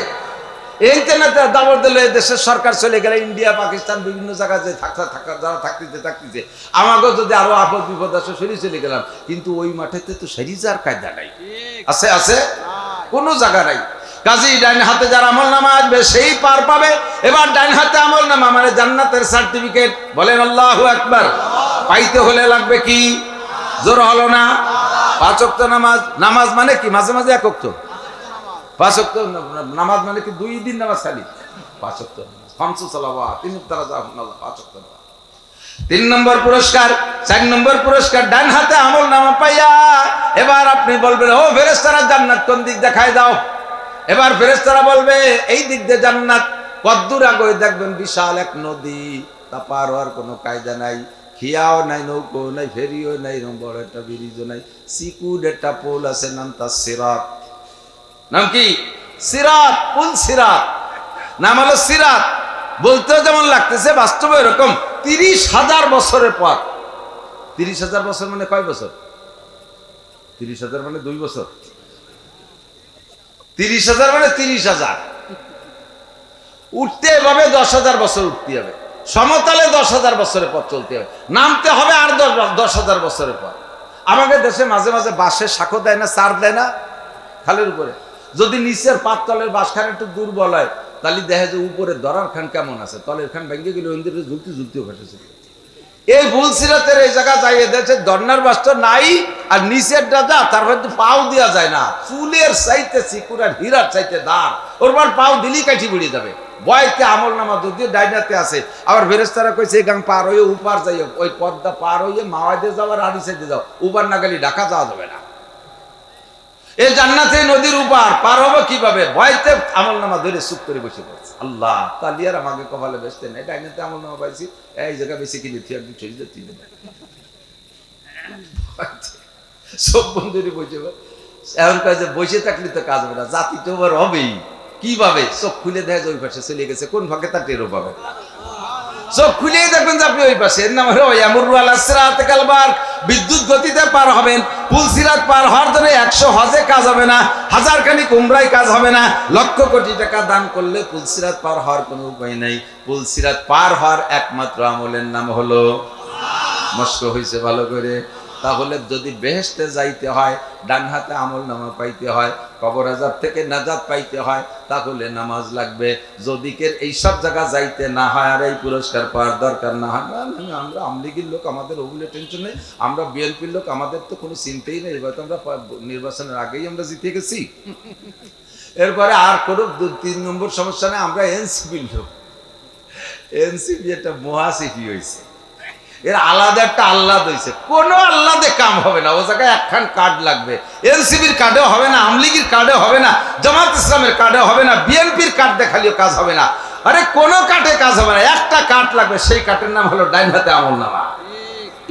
ইন্টারনেটে দাবর দিলে দেশের সরকার চলে গেলে ইন্ডিয়া পাকিস্তান বিভিন্ন জায়গায় যে যারা থাকতেছে, আমাকেও যদি আরো আপদ বিপদ আসে সরি চলে গেলাম, কিন্তু ওই মাঠেতে তো সেরিজার কায়দা নাই। আছে কোনো জায়গা নাই। কাজী ডাইন হাতে যার আমলনামা আসবে সেই পার পাবে। এবার ডাইন হাতে আমলনামা মানে জান্নাতের সার্টিফিকেট। বলেন আল্লাহু আকবার। পাইতে হলে লাগবে কি? জোর হলো না? 5 ওয়াক্ত নামাজ। নামাজ মানে কি? মাঝে মাঝে 1 ওয়াক্ত। 5 ওয়াক্ত নামাজ মানে কি? 2 দিন নামাজ খালি 5 ওয়াক্ত নামাজ। 5 সালাওয়াত, 3 তারা জাফুল্লাহ, 5 ওয়াক্ত নামাজ। 3 নম্বর পুরস্কার। 4 নম্বর পুরস্কার, ডান হাতে আমলনামা পাইয়া এবার আপনি বলবেন, ও ফেরেশতারা জান্নাত কোন দিক দেখায় দাও। এবার ফেরেশতারা বলবে এই দিক দিয়ে জান্নাত। কদ্দূর আগে দেখবেন বিশাল এক নদী, তা পার হওয়ার কোনো কায়দা নাই, খিয়াও নাই, নৌকো নাই, ফেরিও নাই, বড় একটা ব্রিজও নাই, সিকুড একটা পোল আছে, নাম তার সিরাত। নাম কি? সিরাত, পুল সিরাত। নাম হলো সিরাত। বলতেও যেমন লাগতেছে, বাস্তবে এরকম। 30,000 বছরের পর। 30,000 বছর মানে কয় বছর? 30,000 মানে 2 বছর, 30,000 মানে 30,000 উঠতে এভাবে 10,000 বছর উঠতে হবে, সমতলে 10,000 বছরের পর চলতে হবে, নামতে হবে আর 10,000 বছরের পর। আমাদের দেশে মাঝে মাঝে বাঁশের শাখো দেয় না, চার দেয় না খালের উপরে, যদি নিচের পাততলের বাঁশখান একটু দুর্বল হয় তাহলে দেখা যায় উপরে দরার খান কেমন আছে, তলের খান ভেঙে গেলে ওই ঝুলতে ঝুলতেও ঘটেছে। এই বুলসিরাতের এই জায়গা যাইয়ে দিয়েছে দর্নার বাসটা নাই আর নিচের দাদা তার মধ্যে পাও দেওয়া যায় না, চুলের চাইতে চিকুরার হীরার চাইতে দাঁড়, ওর বার পাও দিলেই কাঠি বেরিয়ে যাবে। বয়তে আমল নামা যদিও ডাইনাতে আছে, আবার ফেরেশতারা কইছে এই গাং পার হয়ে উপার যাইও, ওই পদ্মা পার হয়ে মাওয়াইদে যাও আর আড়ি সাইডে যাও, উপার না গেলে ঢাকা যাওয়া যাবে না। এই জান্নাতে নদীর উপার পার হবে কিভাবে, ভয়তে আমল নামা ধরে চুপ করে বসে পড়ছে। আল্লাহ তালিয়ার আমাকে কপালে বেসতে নেই, ডাইনাতে আমল নামা পাইছি, এই জায়গা বেশি কিনে তুই একদিন চলে যেতে সব বন্ধুরে বসে এখন কাজে বসে থাকলে তো কাজ হবে না, জাতি তো আবার হবেই কিভাবে, চোখ খুলে দেখা যায় ওই পাশে চলে গেছে, কোন ভাগে তার টেরও পাবে, চোখ খুলেই দেখবেন যে আপনি ওই পাশে। এর নাম হলো ইয়ামুরু আলা সিরাতিল কালবার, বিদ্যুৎ গতিতে পার হবেন। পুলসিরাত পার হওয়ার জন্য 100 হজে কাজ হবে না, 1000 খানিক উমরায় কাজ হবে না, লক্ষ কোটি টাকা দান করলে পুলসিরাত পার হওয়ার কোনো উপায় নাই। পুলসিরাত পার হওয়ার একমাত্র আমলের নাম হলো মস্ক হইছে ভালো করে। তাহলে যদি বেহেশতে যাইতে হয়, ডান হাতে আমল নামা পাইতে হয়, কবর আযাব থেকে নাজাত পাইতে হয়, তাহলে নামাজ লাগবে। যদি কে এইসব জায়গা যাইতে না হয় আর এই পুরস্কার পাওয়ার দরকার না হয়, আমরা আমলিগির লোক, আমাদের ওগুলো টেনশন নেই, আমরা বিএনপির লোক, আমাদের তো কোনো চিন্তাই নেই, এবার তো আমরা নির্বাচনের আগেই আমরা জিতে গেছি, এরপরে আর কোনো 2-3 নম্বর সমস্যা নেই, আমরা এনসিপির লোক। এনসিপি একটা মহাসিপি হয়েছে, এর আলাদা একটা আল্লাদ হয়েছে, কোনো আল্লাদে কাম হবে না, ও জায়গায় একখান কার্ড লাগবে। এনসিপির কার্ডেও হবে না, আমলিগির কার্ডেও হবে না, জামাত ইসলামের কার্ডেও হবে না, বিএনপির কার্ড দেখালেও কাজ হবে না, আরে কোনো কার্ডে কাজ হবে না, একটা কার্ড লাগবে, সেই কার্ডের নাম হলো ডাইন হাতে আমল নামা,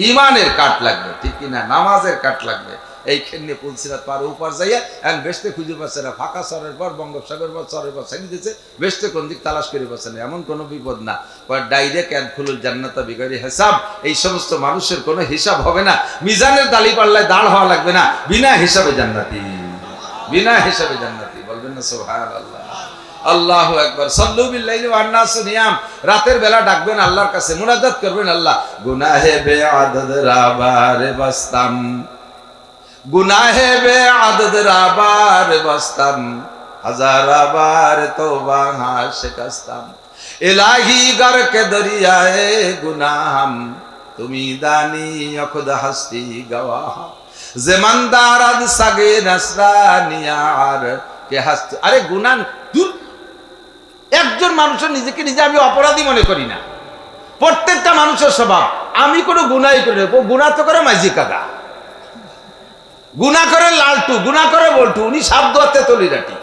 ইমানের কার্ড লাগবে, ঠিক কিনা, নামাজের কার্ড লাগবে। এইখানে পুলসিরাত পার উপার যাইয়া এখন বেসতে খুঁজে পাচ্ছে না, ফাঁকা চরের পর বঙ্গোপসাগরের পর চরের পর ছেড়ে দিয়েছে, বেসতে কোন দিক তালাশ করে পাচ্ছে না, এমন কোনো বিপদ না, ডাইরেক্ট ইয়াদখুলুল জান্নাতা বিগাইরি হিসাব। এই সমস্ত মানুষের কোনো হিসাব হবে না, মিজানের দালি পাল্লায় দাঁড় হওয়া লাগবে না, বিনা হিসাবে জান্নাতি, বিনা হিসাবে জান্নাতি। বলবেন না সুবহানাল্লাহ, আল্লাহু আকবার। সাল্লু বিল্লাইলি ওয়ান নাসু নিয়াম, রাতের বেলা ডাকবেন আল্লাহর কাছে, মুনাজাত করবেন, আল্লাহ গুনাহে বেআদদ রাবার বাস্তাম, গুনাহে বেআদদ রাবার বাস্তাম, হাজারাবার তওবা শিকস্তাম, ইলাহি গর কে দরিয়ায়ে গুনাহম, তুমি দানি খুদ হস্তি গওয়াহ, জমানদারাদ সাগে নসরানিয়ার কে হস্ত। আরে গুনাহ দূর, একজন মানুষের নিজেকে নিজে আমি অপরাধী মনে করি না, প্রত্যেকটা মানুষের স্বভাব আমি কোনো গুনাহই করি না। গুনাহ তো করে মাইজি কাকা, গুনাহ করে লালটু, গুনাহ করে বল্টু, উনি সাধ্য হাতে তলি রাটি,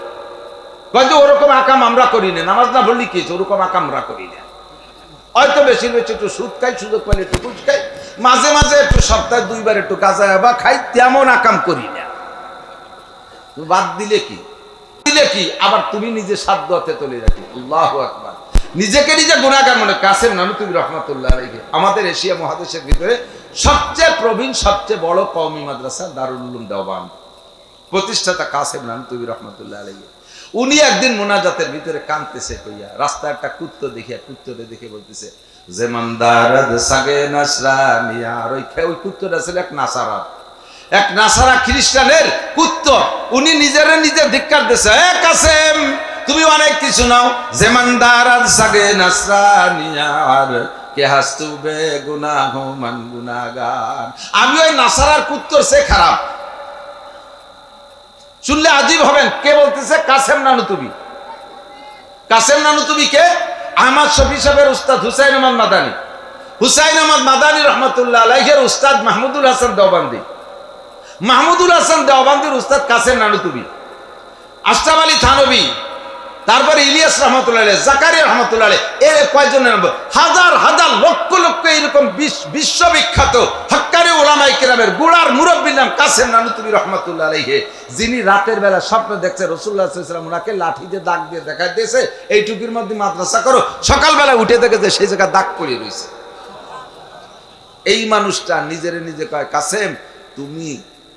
কয় যে ওরকম আকাম আমরা করি না, নামাজ না পড়লি কি ওরকম আকাম আমরা করি না, হয়তো বেশি বেশি একটু সুদ খাই, সুযোগ পাইলে একটু ঘুষ খাই, মাঝে মাঝে একটু সপ্তাহে 2 বার একটু গাঁজা বা খাই, তেমন আকাম করি না। বাদ দিলে কি, দিলে কি, আবার তুমি নিজে সাধ্য হাতে তলি রাখি। আল্লাহু আকবার। নিজেকে নিজে গুনাহগার মনে। কাসেম নানুতুবি রহমাতুল্লাহ আলাইহি আমাদের এশিয়া মহাদেশের ভিতরে সবচেয়ে প্রবীণ, সবচেয়ে বড় কওমি মাদ্রাসা দারুল উলুম দেওবান্দ প্রতিষ্ঠাতা কাসেম নানুতুবি রহমাতুল্লাহ আলাইহি, উনি একদিন মোনাজাতের ভিতরে কাঁদতেছে কইয়া, রাস্তায় একটা কুত্তো দেখিয়া, কুত্তরে দেখে বলতেছে জমানদারাদ সাগে নসরানিয়া, আর ওই কুত্তটা ছিল এক নাসারা, এক নাসারা খ্রিস্টানের কুত্ত। উনি নিজের নিজে ধিক্কার দিছে, এ কাসেম তুমি অনেক কিছু নাও, জমানদারাদ সাগে নসরানিয়ার কে হাস্তু বে গুনাহ মান গুনাহগার, আমি ওই নাসারার কুত্তর সে খারাপ। শুনলে আজীব হবেন, কে বলতেছে? কাসেম নানুতুবি। কাসেম নানুতুবি কে? আহমদ শফি সাহেবের উস্তাদ হুসাইন আহমদ মাদানী, হুসাইন আহমদ মাদানী রহমতুল্লাহ আলাইহির উস্তাদ মাহমুদুল হাসান দেওবন্দি, মাহমুদুল হাসান দেওবন্দির উস্তাদ কাসেম নানুতুবি, আশরাফ আলী থানভী, তারপরে ইলিয়াস রহমতুল্লাহ আলাইহি, জাকারিয়া রহমতুল্লাহ আলাইহি, এর কয়জনের নাম? হাজার হাজার লক্ষ লক্ষ এরকম বিশ্ববিখ্যাত হক্কানি উলামায়ে কেরামের গোড়ার মুরব্বির নাম কাসেম নানুতুবি রহমতুল্লাহ আলাইহি, যিনি রাতের বেলা স্বপ্ন দেখছে রাসূলুল্লাহ সাল্লাল্লাহু আলাইহি ওয়াসাল্লাম ওনাকে লাঠি দিয়ে দাগ দিয়ে দেখাই দিয়েছে, এইটুকুর মধ্যে মাদ্রাসা করো, সকালবেলা উঠে দেখে যে সেই জায়গায় দাগ পড়ে রয়েছে। এই মানুষটা নিজের নিজে কয়, কাসেম তুমি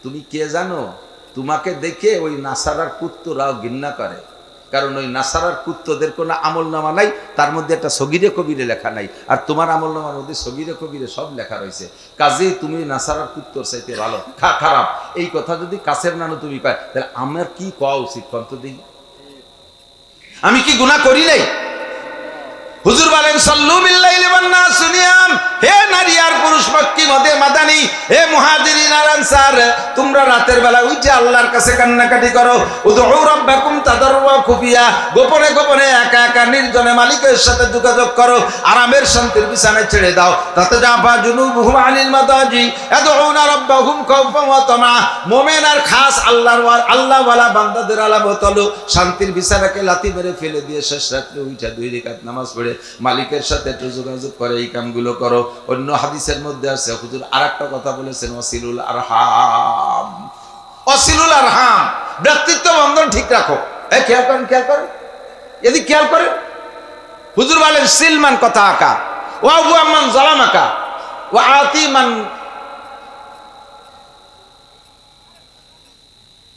তুমি কে জানো? তোমাকে দেখে ওই নাসারার কুত্তরাও ঘৃণা করে, কারণ ওই নাসারার কুত্তদের কোনো আমল নামা নাই, তার মধ্যে একটা সগিরে কবিরে লেখা নাই, আর তোমার আমল নামার মধ্যে সগিরে কবিরে সব লেখা রয়েছে। কাজেই তুমি নাসারার কুত্তর চাইতে ভালো খারাপ। এই কথা যদি কাছের নানো তুমি পাই, তাহলে আমার কি কওয়া উচিত কন্ত দিই? আমি কি গুনাহ করি নাই? হুজুর বলেন সাল্লু বিল্লাইলি ওয়ান নাস নিয়াম, হে নারী আর পুরুষ, মক্কি মদে মাদানী, হে মুহাজিরিন আর আনসার, তোমরা রাতের বেলা উঠে আল্লাহর কাছে কান্নাকাটি করো। উদউ রাব্বাকুম তাদাররুয়া খুফিয়া, গোপনে গোপনে একা একা নির্জনে মালিকের সাথে যোগাযোগ করো, আরামের শান্তির বিছানায় ছেড়ে দাও। তাতে জাফা জুনুবুহুম আনিল মাদাজি ইয়াদউনা রাব্বাহুম খাওফান ওয়া তামা। মুমিন আর খাস আল্লাহ ওয়ালা বান্দাদের আলামত হলো শান্তির বিছানাকে লাথি মেরে ফেলে দিয়ে শেষ রাতে উঠে 2 রাকাত নামাজ পড়ে মালিকের সাথে একটু যোগাযোগ করে এই কামগুলো করো। অন্য হাদিসের মধ্যে আছে হুজুর আরেকটা কথা বলেছেন, ওয়াসিলুল আরহাম, ওয়াসিলুল আরহাম, ব্যক্তিত্ব বন্ধন ঠিক রাখো। এই খেয়াল করেন এদিকে খেয়াল করেন। হুজুর বলেন সিলমান কথা আকা ওয়া আবু আম্মান জালামাকা ওয়া আতিমান,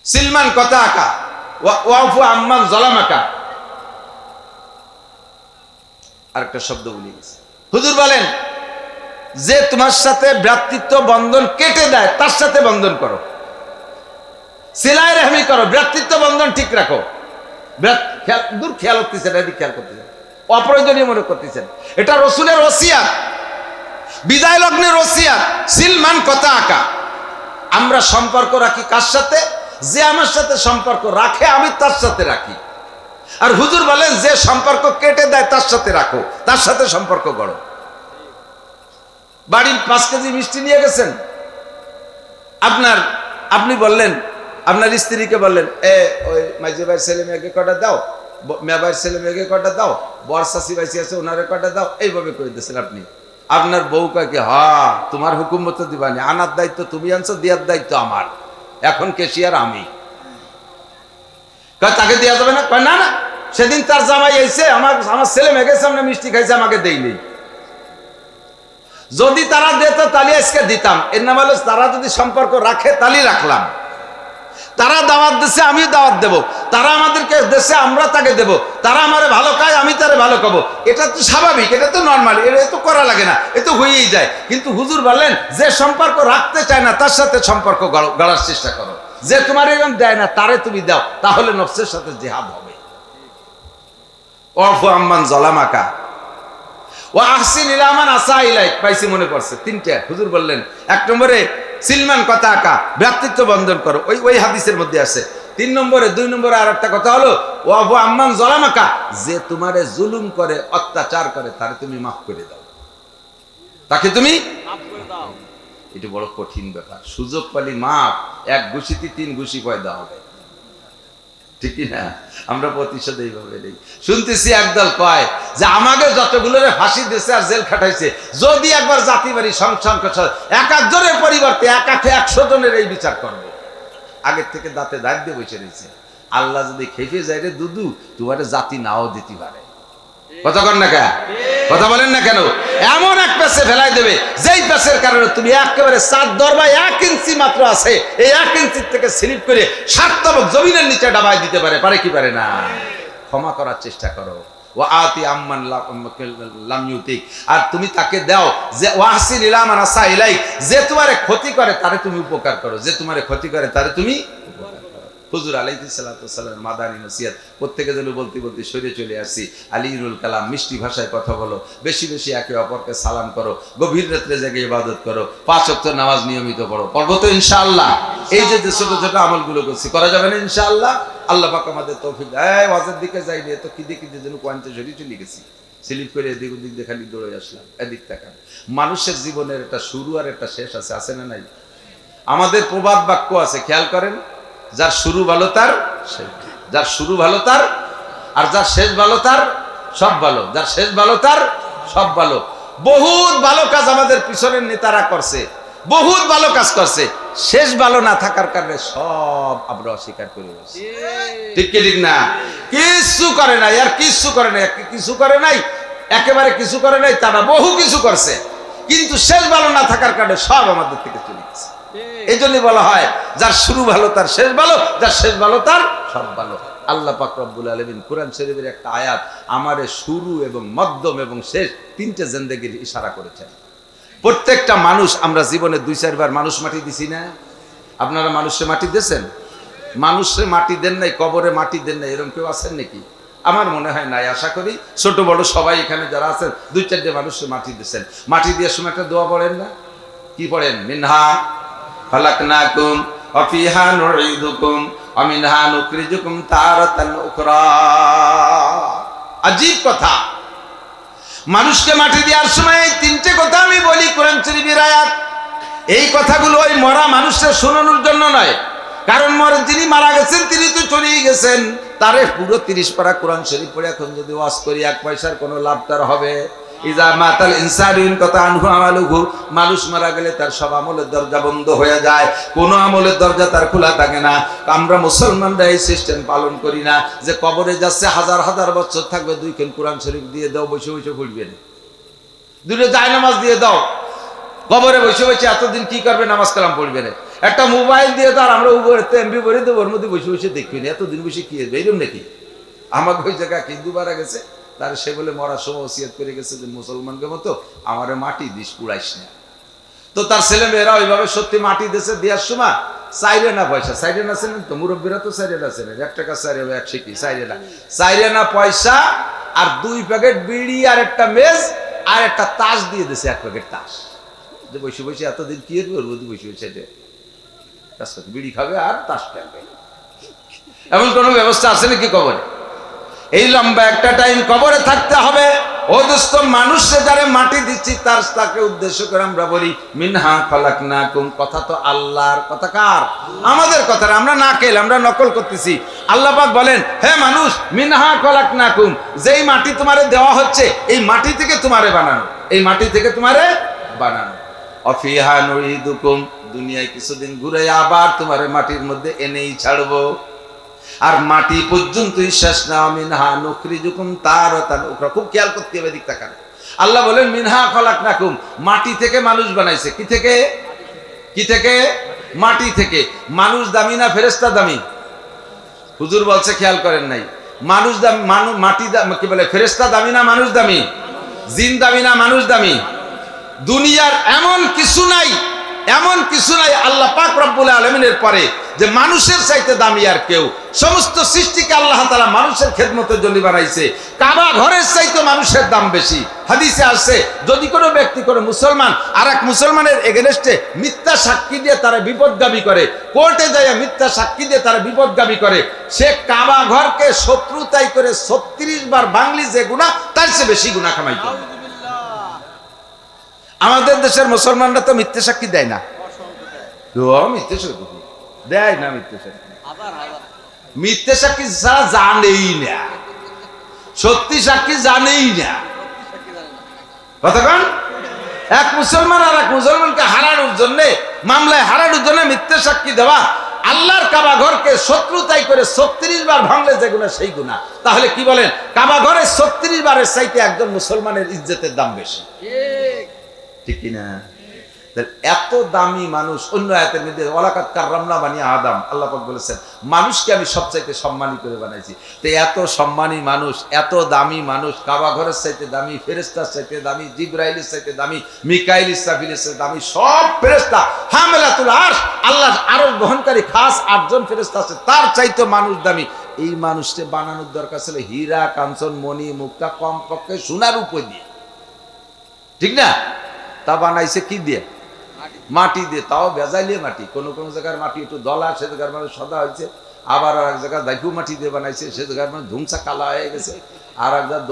সিলমান কথা আকা ওয়া আবু আম্মান জালামাকা। আরেকটা শব্দ ভুলে গেছে। হুজুর বলেন যে তোমার সাথে ভ্রাতৃত্ব বন্ধন কেটে দেয় তার সাথে বন্ধন করো, সিলাই রহমি করো, ভ্রাতৃত্ব বন্ধন ঠিক রাখো। দূর খেয়াল করতেছেন, এদিকে খেয়াল করতেছেন, অপ্রয়োজনীয় মনে করতেছেন। এটা রসুলের ওসিয়াত, বিদায় লগ্নের ওসিয়াত। সিলমান কথা আকা, আমরা সম্পর্ক রাখি কার সাথে? যে আমার সাথে সম্পর্ক রাখে আমি তার সাথে রাখি। আর হুজুর বলেন যে সম্পর্ক কেটে দেয় তার সাথে রাখো, তার সাথে সম্পর্ক গড়ো। বাড়ির 5 কেজি মিষ্টি নিয়ে গেছেন, আপনি বললেন আপনার স্ত্রীকে বললেন, ওই মাইজি ভাইয়ের ছেলে মেয়েকে কটা দাও, মেয়ে ভাইয়ের ছেলে মেয়েকে কটা দাও, বর শাশি বাইসি আছে ওনারে কটা দাও, এইভাবে করে দিয়েছেন আপনি। আপনার বউ কাকে, তোমার হুকুম মতো দিবানি, আনার দায়িত্ব তুমি আনছো, দেওয়ার দায়িত্ব আমার, এখন কেশিয়ার আমি। তাকে দেওয়া যাবে না? না না, সেদিন তার জামাই এসে আমার ছেলে মেয়েকে সামনে মিষ্টি খাইছে, আমাকে দেয়নি। যদি তারা দিত তাহলে আজকে দিতাম। এর নাম হলো তারা যদি সম্পর্ক রাখে তাহলে রাখলাম। তারা দাওয়াত দিচ্ছে আমিও দাওয়াত দেব, তারা আমাদেরকে দেশে আমরা তাকে দেব, তারা আমারে ভালো খায় আমি তারে ভালো খাবো, এটা তো স্বাভাবিক, এটা তো নর্মাল, এটা তো করা লাগে না, এ তো হয়েই যায়। কিন্তু হুজুর বললেন যে সম্পর্ক রাখতে চায় না তার সাথে সম্পর্ক গড়ার চেষ্টা করো। যে তোমার এরকম দেয় না তারে তুমি দাও, তাহলে নফসের সাথে জিহাদ হবে। ওয়াফু আম্মান জালামাকা ওয়া আহসিন ইলা মান আসা ইলাইক, পাইছি মনে পড়ছে 3টা। হুজুর বললেন 1 নম্বরে সিলমান কথা আকা, ভ্রাতৃত্ব বন্ধন করো, ওই হাদিসের মধ্যে আছে। 3 নম্বরে 2 নম্বরে আরেকটা কথা হলো ওয়াফু আম্মান জালামাকা, যে তোমারে জুলুম করে অত্যাচার করে তারে তুমি মাফ করে দাও, তাকে তুমি মাফ করে দাও। এটা বড় কঠিন ব্যাপার। সুযোগ পালি মাপ, 1 ঘুষিতে 3 ঘুষি পয়দা হবে, ঠিক না? আমরা প্রতিশোধ এইভাবে নেই। শুনতেছি একদল কয় যে আমাকে যতগুলোরে ফাঁসি দিয়েছে আর জেল খাটাইছে, যদি একবার জাতি বাড়ি সংসদ এক একজনের পরিবর্তে 100 জনের এই বিচার করবো। আগের থেকে দাঁতে দাঁত দিয়ে বসে রয়েছে। আল্লাহ যদি খেপে যায় রে দুদু, তোমার জাতি নাও দিতে পারে। কথা কন না কেন? কথা বলেন না কেন? এমন এক পেছে ফেলাই দেবে যেই পেছের কারণে তুমি একেবারে 7 দরবা 1 ইঞ্চি মাত্র আছে, এই 1 ইঞ্চির থেকে স্লিপ করে 7 তবক জমিনের নিচে ডাবাই দিতে পারে কি পারে না? ক্ষমা করার চেষ্টা করো। ওয়া আতি আম্মান লাম ইউতিক, আর তুমি তাকে দাও যে ওয়াহসিন ইলা মান আসা ইলাইক, যে তোমারে ক্ষতি করে তারে তুমি উপকার করো, যে তোমারে ক্ষতি করে তারে তুমি উপকার করো। হুজুর আলাইহিস সালাতু ওয়াস সালাম মাদানী নসিহত প্রত্যেকে যেন বলতে সরে চলে আসছি। আলিউল কালাম, মিষ্টি ভাষায় কথা বলো, বেশি বেশি একে অপরকে সালাম করো, গভীর রাত্রে জেগে ইবাদত করো, 5 ওয়াক্ত নামাজ নিয়মিত পড়ো। পড়বো তো ইনশাআল্লাহ? এই যে ছোট ছোট আমলগুলো করছি, করা যাবে না ইনশাআল্লাহ? আল্লাহ পাক আমাদের তৌফিক। ওয়াজের দিকে যাইনি, তো কি দেখি যেন কোয়ান্তে ঝরি চলে গেছি, স্লিপ করে এদিক ওদিক দিয়ে খালি দৌড়ে আসলাম। এদিক তাকান। মানুষের জীবনের একটা শুরু আর একটা শেষ আছে না নাই? আমাদের প্রবাদ বাক্য আছে, খেয়াল করেন, যার শুরু ভালো তার শেষ, যার শুরু ভালো তার, আর যার শেষ ভালো তার সব ভালো, যার শেষ ভালো তার সব ভালো। বহুত ভালো কাজ আমাদের পিছনের নেতারা করছে, বহুত ভালো কাজ করছে, শেষ ভালো না থাকার কারণে সব আমরা অস্বীকার করে বসছি। ঠিক কি ঠিক না? কিছু করে নাই, আর কিছু করে নাই, কিছু করে নাই, একেবারে কিছু করে নাই তা না, বহু কিছু করছে, কিন্তু শেষ ভালো না থাকার কারণে সব আমাদের থেকে চলে গেছে। এই জন্য বলা হয় যার শুরু ভালো তার শেষ ভালো, যার শেষ ভালো তার সব ভালো। আল্লাহ পাক রব্বুল আলামিন কোরআন শরীফের একটা আয়াত আমারে শুরু এবং মধ্যম এবং শেষ তিনটে জিন্দেগির ইশারা করেছেন। প্রত্যেকটা মানুষ আমরা জীবনে 2-4 বার মানুষ মাটি দিছি না? আপনারা মানুষে মাটি দিয়েছেন? মানুষে মাটি দেন নাই, কবরে মাটি দেন নাই, এরকম কেউ আছেন নাকি? আমার মনে হয় নাই। আশা করি ছোট বড় সবাই এখানে যারা আছেন 2-4টে মানুষে মাটি দিয়েছেন। মাটি দেওয়ার সময় একটা দোয়া পড়েন না? কি পড়েন? মিনহা খালাকনাকুম ওয়া ফিহা নুঈদুকুম ওয়া মিনহা নুখরিজুকুম তারাতান উখরা। আজীব কথা। মানুষকে মাটি দেওয়ার সময় এই তিনটে কথা আমি বলি কোরআন শরীফের আয়াত। এই কথাগুলো ওই মরা মানুষের শোনানোর জন্য নয়, কারণ যিনি মারা গেছেন তিনি তো চলেই গেছেন। তারে পুরো 30 পারা কোরআন শরীফ পড়ে এখন যদি ওয়াজ করি 1 পয়সার কোনো লাভ তার হবে? ইজা মাতাল ইনসানু কথা আনহু আমালুহু, মানুষ মারা গেলে তার সব আমলের দরজা বন্ধ হয়ে যায়, কোনো আমলের দরজা তার খোলা থাকে না। আমরা মুসলমানরা এই সিস্টেম পালন করি না যে কবরে যাচ্ছে হাজার হাজার বছর থাকবে, 2 কোরআন শরীফ দিয়ে দাও, বসে বসে পড়বেন। 2 জায়নামাজ দিয়ে দাও, কবরে বসে বসে এতদিন কি করবে? নামাজ কালাম পড়বে না। একটা মোবাইল দিয়ে দাও, আমরা উপরে এমবি ভরে দেবো, ওর মধ্যে বসে বসে দেখবি না, এতদিন বসে কি হবে? এরকম নাকি? আমাকে ওই জায়গায় হিন্দু মারা গেছে, তার সে বলে মরার সময় ওসিয়ত করে গেছে যে মুসলমানকে মতো আমারে মাটি দিস, পুড়াইস না। তো তার ছেলে মেয়েরা ওইভাবে সত্যি মাটি দিয়েছে। দেওয়ার সময় চাইরে না পয়সা, চাইরে না ছিলেন তো মুরব্বীরা, তো চাইরে না ছিলেন, 1 টাকা চাইরে 1 সিকি, চাইরে না পয়সা আর 2 প্যাকেট বিড়ি আর একটা মেজ আর একটা তাস দিয়ে দিয়েছে, 1 প্যাকেট তাস। যে বসে বসে এতদিন কি করবে? ওর মধ্যে বসে বসে বিড়ি খাবে আর তাস খেলবে। এমন কোন ব্যবস্থা আছে নাকি কবরে? এই লম্বা একটা টাইম কবরে থাকতে হবে। ও দোস্ত, মানুষে যারা মাটি দিচ্ছি তাকে উদ্দেশ্য করে আমরা বলি মিনহা খালাকনাকুম। কথা তো আল্লাহর কথা, কার? আমাদের কথা। আমরা নাকেল, আমরা নকল করতেছি। আল্লাহ পাক বলেন, হে মানুষ, মিনহা খালাকনাকুম, যেই মাটি তোমারে দেওয়া হচ্ছে এই মাটি থেকে তোমারে বানানো, এই মাটি থেকে তোমারে বানানো। অফিহা নুঈদুকুম, দুনিয়ায় কিছুদিন ঘুরে আবার তোমারে মাটির মধ্যে এনেই ছাড়বো। আর মাটি পর্যন্তই শেষ না। মিনহা নুখরিজুকুম তারাতান উখরা। খুব খেয়াল করতে হবে, দিক তাকান। আল্লাহ বলেন মিনহা খালাকনাকুম, মাটি থেকে মানুষ বানাইছে। কি থেকে? কি থেকে? মাটি থেকে। মানুষ দামি না ফেরেশতা দামি? হুজুর বলছে, খেয়াল করেন নাই? মানুষ দামি, মাটি কি বলে, ফেরেশতা দামি না মানুষ দামি? জিন দামি না মানুষ দামি? দুনিয়ার এমন কিছু নাই, এমন কিছু নাই আল্লাহ পাক রব্বুল আলামিনের পরে যে মানুষের চাইতে দামি আর কেউ। সমস্ত সৃষ্টিকে আল্লাহ তাআলা মানুষের খেদমতের জন্য বানাইছে। কাবা ঘরের চাইতে মানুষের দাম বেশি। হাদিসে আছে, যদি কোনো ব্যক্তি, কোনো মুসলমান আর এক মুসলমানের এগেনস্টে মিথ্যা সাক্ষী দিয়ে তারা বিপদগামী করে, কোর্টে যায় মিথ্যা সাক্ষী দিয়ে তারা বিপদগামী করে, সে কাবা ঘরকে শত্রুতাই করে 36 বার বাংলি যে গুনাহ, তার চেয়ে বেশি গুনাহ কামাই করে। আমাদের দেশের মুসলমানরা তো মিথ্যে সাক্ষী দেয় না, মিথ্যে সাক্ষী দেয় না, মিথ্যে সাক্ষী ছাড়া জানেই না, সত্যি সাক্ষী জানেই না। কতক্ষণ এক মুসলমান আর এক মুসলমানকে হারানোর জন্য, মামলায় হারানোর জন্য মিথ্যে সাক্ষী দেওয়া, আল্লাহর কাবা ঘরকে শত্রুতাই করে 36 বার ভাঙলে যে গুনাহ সেই গুনাহ। তাহলে কি বলেন, কাবা ঘরে 36 বারের চাইতে একজন মুসলমানের ইজ্জতের দাম বেশি, ঠিক কিনা? এত দামি মানুষ। অন্য আয়াতের মধ্যে ওয়ালাকাদ কাররামনা বানি আদম, আল্লাহ পাক বলেছেন মানুষকে আমি সবচাইতে সম্মানী করে বানাইছি। তো এত সম্মানী মানুষ, এত দামি মানুষ, কাবা ঘরের চাইতে দামি, ফেরেশতার চাইতে দামি, জিবরাইলের চাইতে দামি, মিকাইল ইসরাফিলের চাইতে দামি, সব ফেরেশতা হামেলাতুল আরশ, আল্লাহর আরশ বহনকারী খাস 8 জন ফেরেশতা আছে, তার চাইতে মানুষ দামি। এই মানুষকে বানানোর দরকার ছিল হীরা, কাঞ্চন, মণি, মুক্তা, কমপক্ষে সোনার উপর দিয়ে, ঠিক না? তা বানাইছে কি দিয়ে? মাটি দিয়ে, তাও ভেজাইলে মাটি। কোন কোন জায়গার মাটি একটু দলা, সে জায়গার মানে সাদা হয়েছে। আবার আর এক জায়গায় দাইপু মাটি দিয়ে বানাইছে, সে জায়গার মানে ধুমসা কালা হয়ে গেছে। আর এক জায়গায়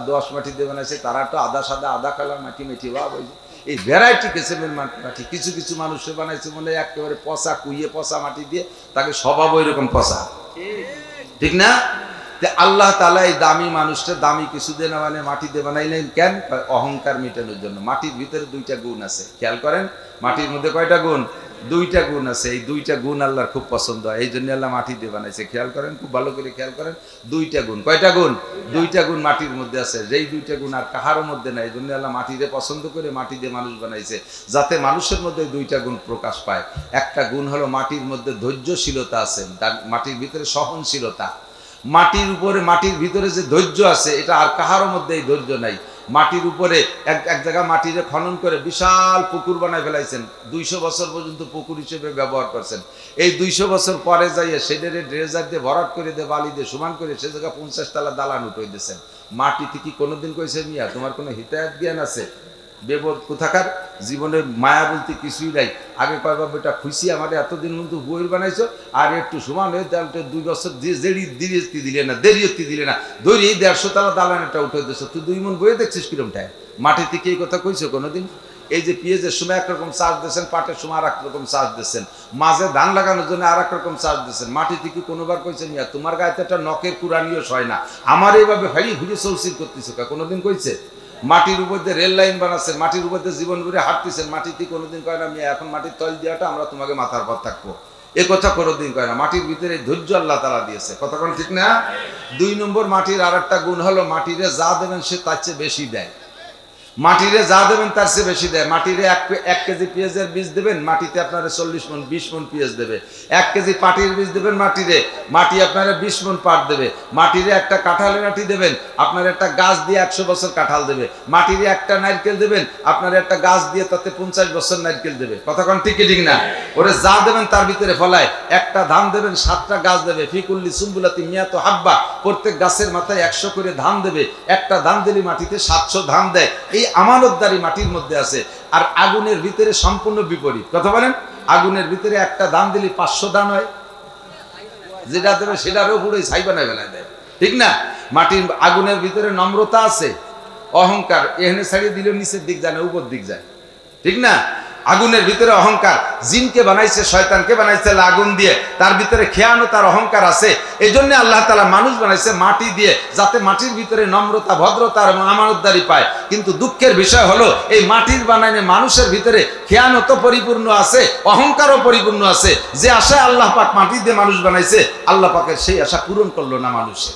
দোয়াশ মাটি দিয়ে বানাইছে, তারা একটু আদা সাদা, আদা কালা মাটি মেটি ভাব হয়েছে। এই ভ্যারাইটি কিসিমের মাটি। কিছু কিছু মানুষে বানাইছে মনে একেবারে পচা, কুইয়ে পচা মাটি দিয়ে, তাকে স্বভাব ওই রকম পচা, ঠিক না? আল্লাহ তাআলা এই দামি মানুষটা দামি কিছু দিয়ে না মানে মাটি দিয়ে বানাইলেন কেন? অহংকার মেটানোর জন্য। মাটির ভিতরে 2টা গুণ আছে, খেয়াল করেন। মাটির মধ্যে কয়টা গুণ? দুইটা গুণ আছে, এই দুইটা গুণ আল্লাহর খুব পছন্দ হয়, এই জন্য আল্লাহ মাটি দিয়ে বানাইছে। খেয়াল করেন, খুব ভালো করে খেয়াল করেন, দুইটা গুণ। কয়টা গুণ? দুইটা গুণ মাটির মধ্যে আছে, যেই দুইটা গুণ আর কাহারও মধ্যে নাই। এই জন্য আল্লাহ মাটিতে পছন্দ করে মাটি দিয়ে মানুষ বানাইছে, যাতে মানুষের মধ্যে দুইটা গুণ প্রকাশ পায়। একটা গুণ হলো মাটির মধ্যে ধৈর্যশীলতা আছে, মাটির ভিতরে সহনশীলতা। মাটির উপরে, মাটির ভিতরে যে ধৈর্য আছে, এটা আর কাহারও মধ্যে এই ধৈর্য নাই। মাটির উপরে এক জায়গা মাটিরে খনন করে বিশাল পুকুর বানায় ফেলাইছেন, 200 বছর পর্যন্ত পুকুর হিসেবে ব্যবহার করছেন। এই 200 বছর পরে যাইয়ে সেটারে ড্রেজার দিয়ে ভরাট করে দিয়ে, বালি দিয়ে সমান করে সে জায়গা 50 তলা দালান উঠে দিয়েছেন। মাটিতে কি কোনোদিন কইছে মিয়া তোমার কোনো হিতায়ত জ্ঞান আছে? বেবোধ কোথাকার, জীবনে মায়া বলতে কিছুই নাই। আগে কয়বার বেটা খুশি আমার এতদিন কিন্তু বইয়ের বানাইছো, আর একটু সমান হয়ে 2 বছর দিলে না, দেরিয়তি দিলে না, ধরি এই 150 তলা দালানটা উঠে দিয়েছো। তুই 2 মন বইয়ে দেখছিস কিরমটায়? মাটি থেকে এই কথা কইছো কোনোদিন? এই যে পেঁয়াজের সময় একরকম চার্জ দিয়েছেন, পাটের সময় আর একরকম চার্জ দিচ্ছেন, মাঝে ধান লাগানোর জন্য আর একরকম চার্জ দিচ্ছেন। মাটি থেকে কোনোবার কইছেন ইয়া তোমার গায়ে তো একটা নখের কুরানিও হয় না, আমার এইভাবে হারিয়ে ঘুরে চৌচির করতেছো? কোনোদিন কইছে? মাটির উপর দিয়ে রেল লাইন বানাচ্ছেন, মাটির উপর দিয়ে জীবন ভরে হাঁটতেছেন, মাটিতে কোনোদিন কয় না আমি এখন মাটির তল দিয়াটা আমরা তোমাকে মাথার পর থাকবো, এ কথা কোনোদিন কয় না। মাটির ভিতরে ধৈর্য আল্লাহ তাআলা দিয়েছে, কথা কোন ঠিক না? 2 নম্বর মাটির আর একটা গুণ হলো মাটিরে যা দেবেন সে তার চেয়ে বেশি দেয়। মাটিরে যা দেবেন তার চেয়ে বেশি দেয়। মাটিরে 1 কেজি পেঁয়াজের বীজ দেবেন, মাটিতে আপনারা 40 মন 20 মন পেঁয়াজ দেবে। 1 কেজি পাটির বীজ দেবেন মাটিরে, মাটি আপনারা 20 মন পাট দেবে। মাটিরে একটা কাঁঠালের আঁটি দেবেন, আপনার একটা গাছ দিয়ে 100 বছর কাঁঠাল দেবে। মাটিরে একটা নারকেল দেবেন, আপনার একটা গাছ দিয়ে তাতে 50 বছর নারকেল দেবে। কথা কোন ঠিক ঠিক না? ওরে যা দেবেন তার ভিতরে ফলায়। একটা ধান দেবেন, 7টা গাছ দেবে। ফিকুল্লি সুম্বুলাতি মিয়াতু হাব্বা, প্রত্যেক গাছের মাথায় 100 করে ধান দেবে। একটা ধান দিলে মাটিতে 700 ধান দেয়। এই আমানতদারি মাটির মধ্যে আছে। আর আগুনের ভিতরে সম্পূর্ণ বিপরীত। কথা বলেন, আগুনের ভিতরে একটা দান দিলে 500 দান হয়, যেটা দেবে সেটারও পুরো ছাই বানায় ফেলায় দেয়, ঠিক না? মাটির আগুনের ভিতরে নম্রতা আছে, অহংকার এখানে ছাড়িয়ে দিলে নিচের দিক যায় না, উপর দিক যায়, ঠিক না? আগুনের ভিতরে অহংকার। জিনকে বানাইছে, শয়তানকে বানাইছে আগুন দিয়ে, তার ভিতরে খেয়ানত আর অহংকার আছে। এই জন্য আল্লাহ তাআলা মানুষ বানাইছে মাটি দিয়ে, যাতে মাটির ভিতরে নম্রতা, ভদ্রতা আর আমানতদারি পায়। কিন্তু দুঃখের বিষয় হলো এই মাটির বানাইনে মানুষের ভিতরে খেয়ানত পরিপূর্ণ আছে, অহংকারও পরিপূর্ণ আছে। যে আশায় আল্লাহ পাক মাটি দিয়ে মানুষ বানাইছে, আল্লাহ পাকের সেই আশা পূরণ করলো না মানুষে।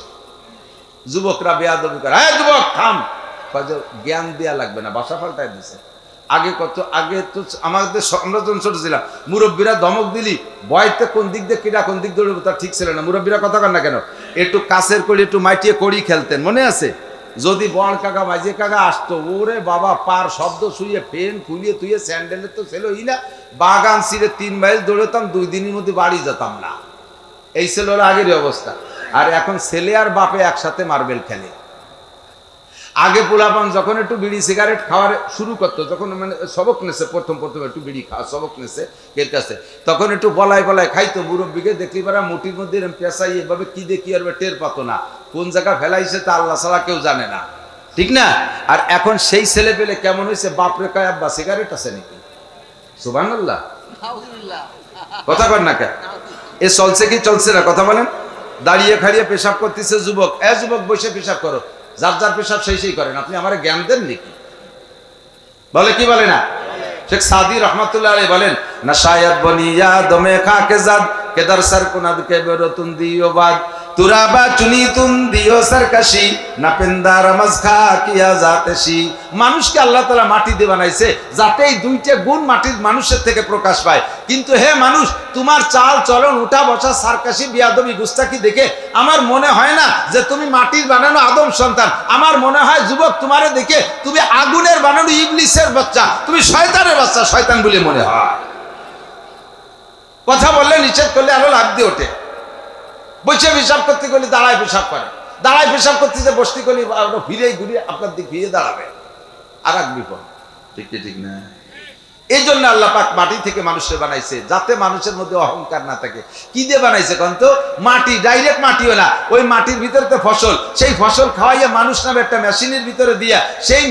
যুবকরা বেয়াদবি করে, হ্যাঁ যুবক থাম, জ্ঞান দেয়া লাগবে না, ভাষা পাল্টায় দিছে। আগে তো আমাদের আমরা যখন ছোট ছিলাম, মুরব্বীরা ধমক দিলি ভয়তে কোন দিক দিয়ে কিরা কোন দিক দৌড়বে তার ঠিক ছিল না। মুরব্বীরা কথা কন না কেন? একটু কাছের করি, একটু মাইটিয়ে করি খেলতেন, মনে আছে? যদি বড় কাকা মাঝে কাকা আসতো, ওরে বাবা পার শব্দ শুয়ে ফেন খুলিয়ে তুইয়ে স্যান্ডেলের তো ছিল ই না, বাগান ছিঁড়ে 3 মাইল দৌড়তাম, 2 দিনের মধ্যে বাড়ি যেতাম না। এই ছিল আগেরই অবস্থা। আর এখন ছেলে আর বাপে একসাথে মার্বেল খেলে। আগে পোলাপান যখন একটু বিড়ি সিগারেট খাওয়ার শুরু করতো, যখন মানে সবক নেছে, প্রথম একটু বিড়ি খাওয়া সবক নেছে এর কাছে, তখন একটু বলায় খাইতো। মুরব্বীকে দেখলি পারা মুটির মধ্যে পেঁচাই এভাবে কি দেখি আর টের পাতো না, কোন জায়গা ফেলাইছে তা আল্লাহ ছাড়া কেউ জানে না, ঠিক না? আর এখন সেই ছেলে পেলে কেমন হয়েছে, বাপরে কয় আব্বা সিগারেট আছে নাকি? সুবহানাল্লাহ, কথা বল না কেন? এ চলছে কি চলছে না? কথা বলেন। দাঁড়িয়ে খাড়িয়ে পেশাব করতেছে যুবক, যুবক বসে পেশাব করো, যার যার পেশাব সেই করেন, আপনি আমার জ্ঞান দেন নাকি? বলে কি বলে না? শেখ সাদি রহমাতুল্লাহ আলাইহি বলেন, নাশায়াত বনিয়া দমে খাকে জাদ কেদার সর কুনাদ কে বেরতুন দিও বাদ তুরাবা চুনি তুন দিও সরকাশি না পেন্দার মজখা কিয়া জাতেশি। মানুষকে আল্লাহ তাআলা মাটি দিয়ে বানাইছে যাতে এই দুইটা গুণ মাটির মানুষের থেকে প্রকাশ পায়। কিন্তু হে মানুষ, তোমার চাল চলন, উঠা বসা, সারকাশি, বিয়াদবি, গুস্তাকি দেখে আমার মনে হয় না যে তুমি মাটির বানানো আদম সন্তান। আমার মনে হয় যুবক, তোমারে দেখে তুমি আগুনের বানানো ইবলিসের বাচ্চা, তুমি শয়তানের বাচ্চা, শয়তান বলে মনে হয়। কথা বললে নিষেধ করলে আরো লাভ দিয়ে ওঠে। বসে পেশাব করতে গেলে দাঁড়ায় পেশাব করে, দাঁড়ায় পেশাব করতে যে বসতে গেলে ফিরে ঘুরিয়ে আপনার দিকে ফিরে দাঁড়াবে, আর এক বিপদ, ঠিক ঠিক না? এই জন্য আল্লাহ পাক মাটি থেকে মানুষের বানাইছে যাতে মানুষের মধ্যে অহংকার না থাকে। কি দিয়ে বানাইছে কন্ত? মাটি, ডাইরেক্ট মাটিও না, ওই মাটির ভিতরে তো ফসল, সেই ফসল খাওয়াইয়া মানুষ নামে একটা মেশিনের ভিতরে দিয়া সেই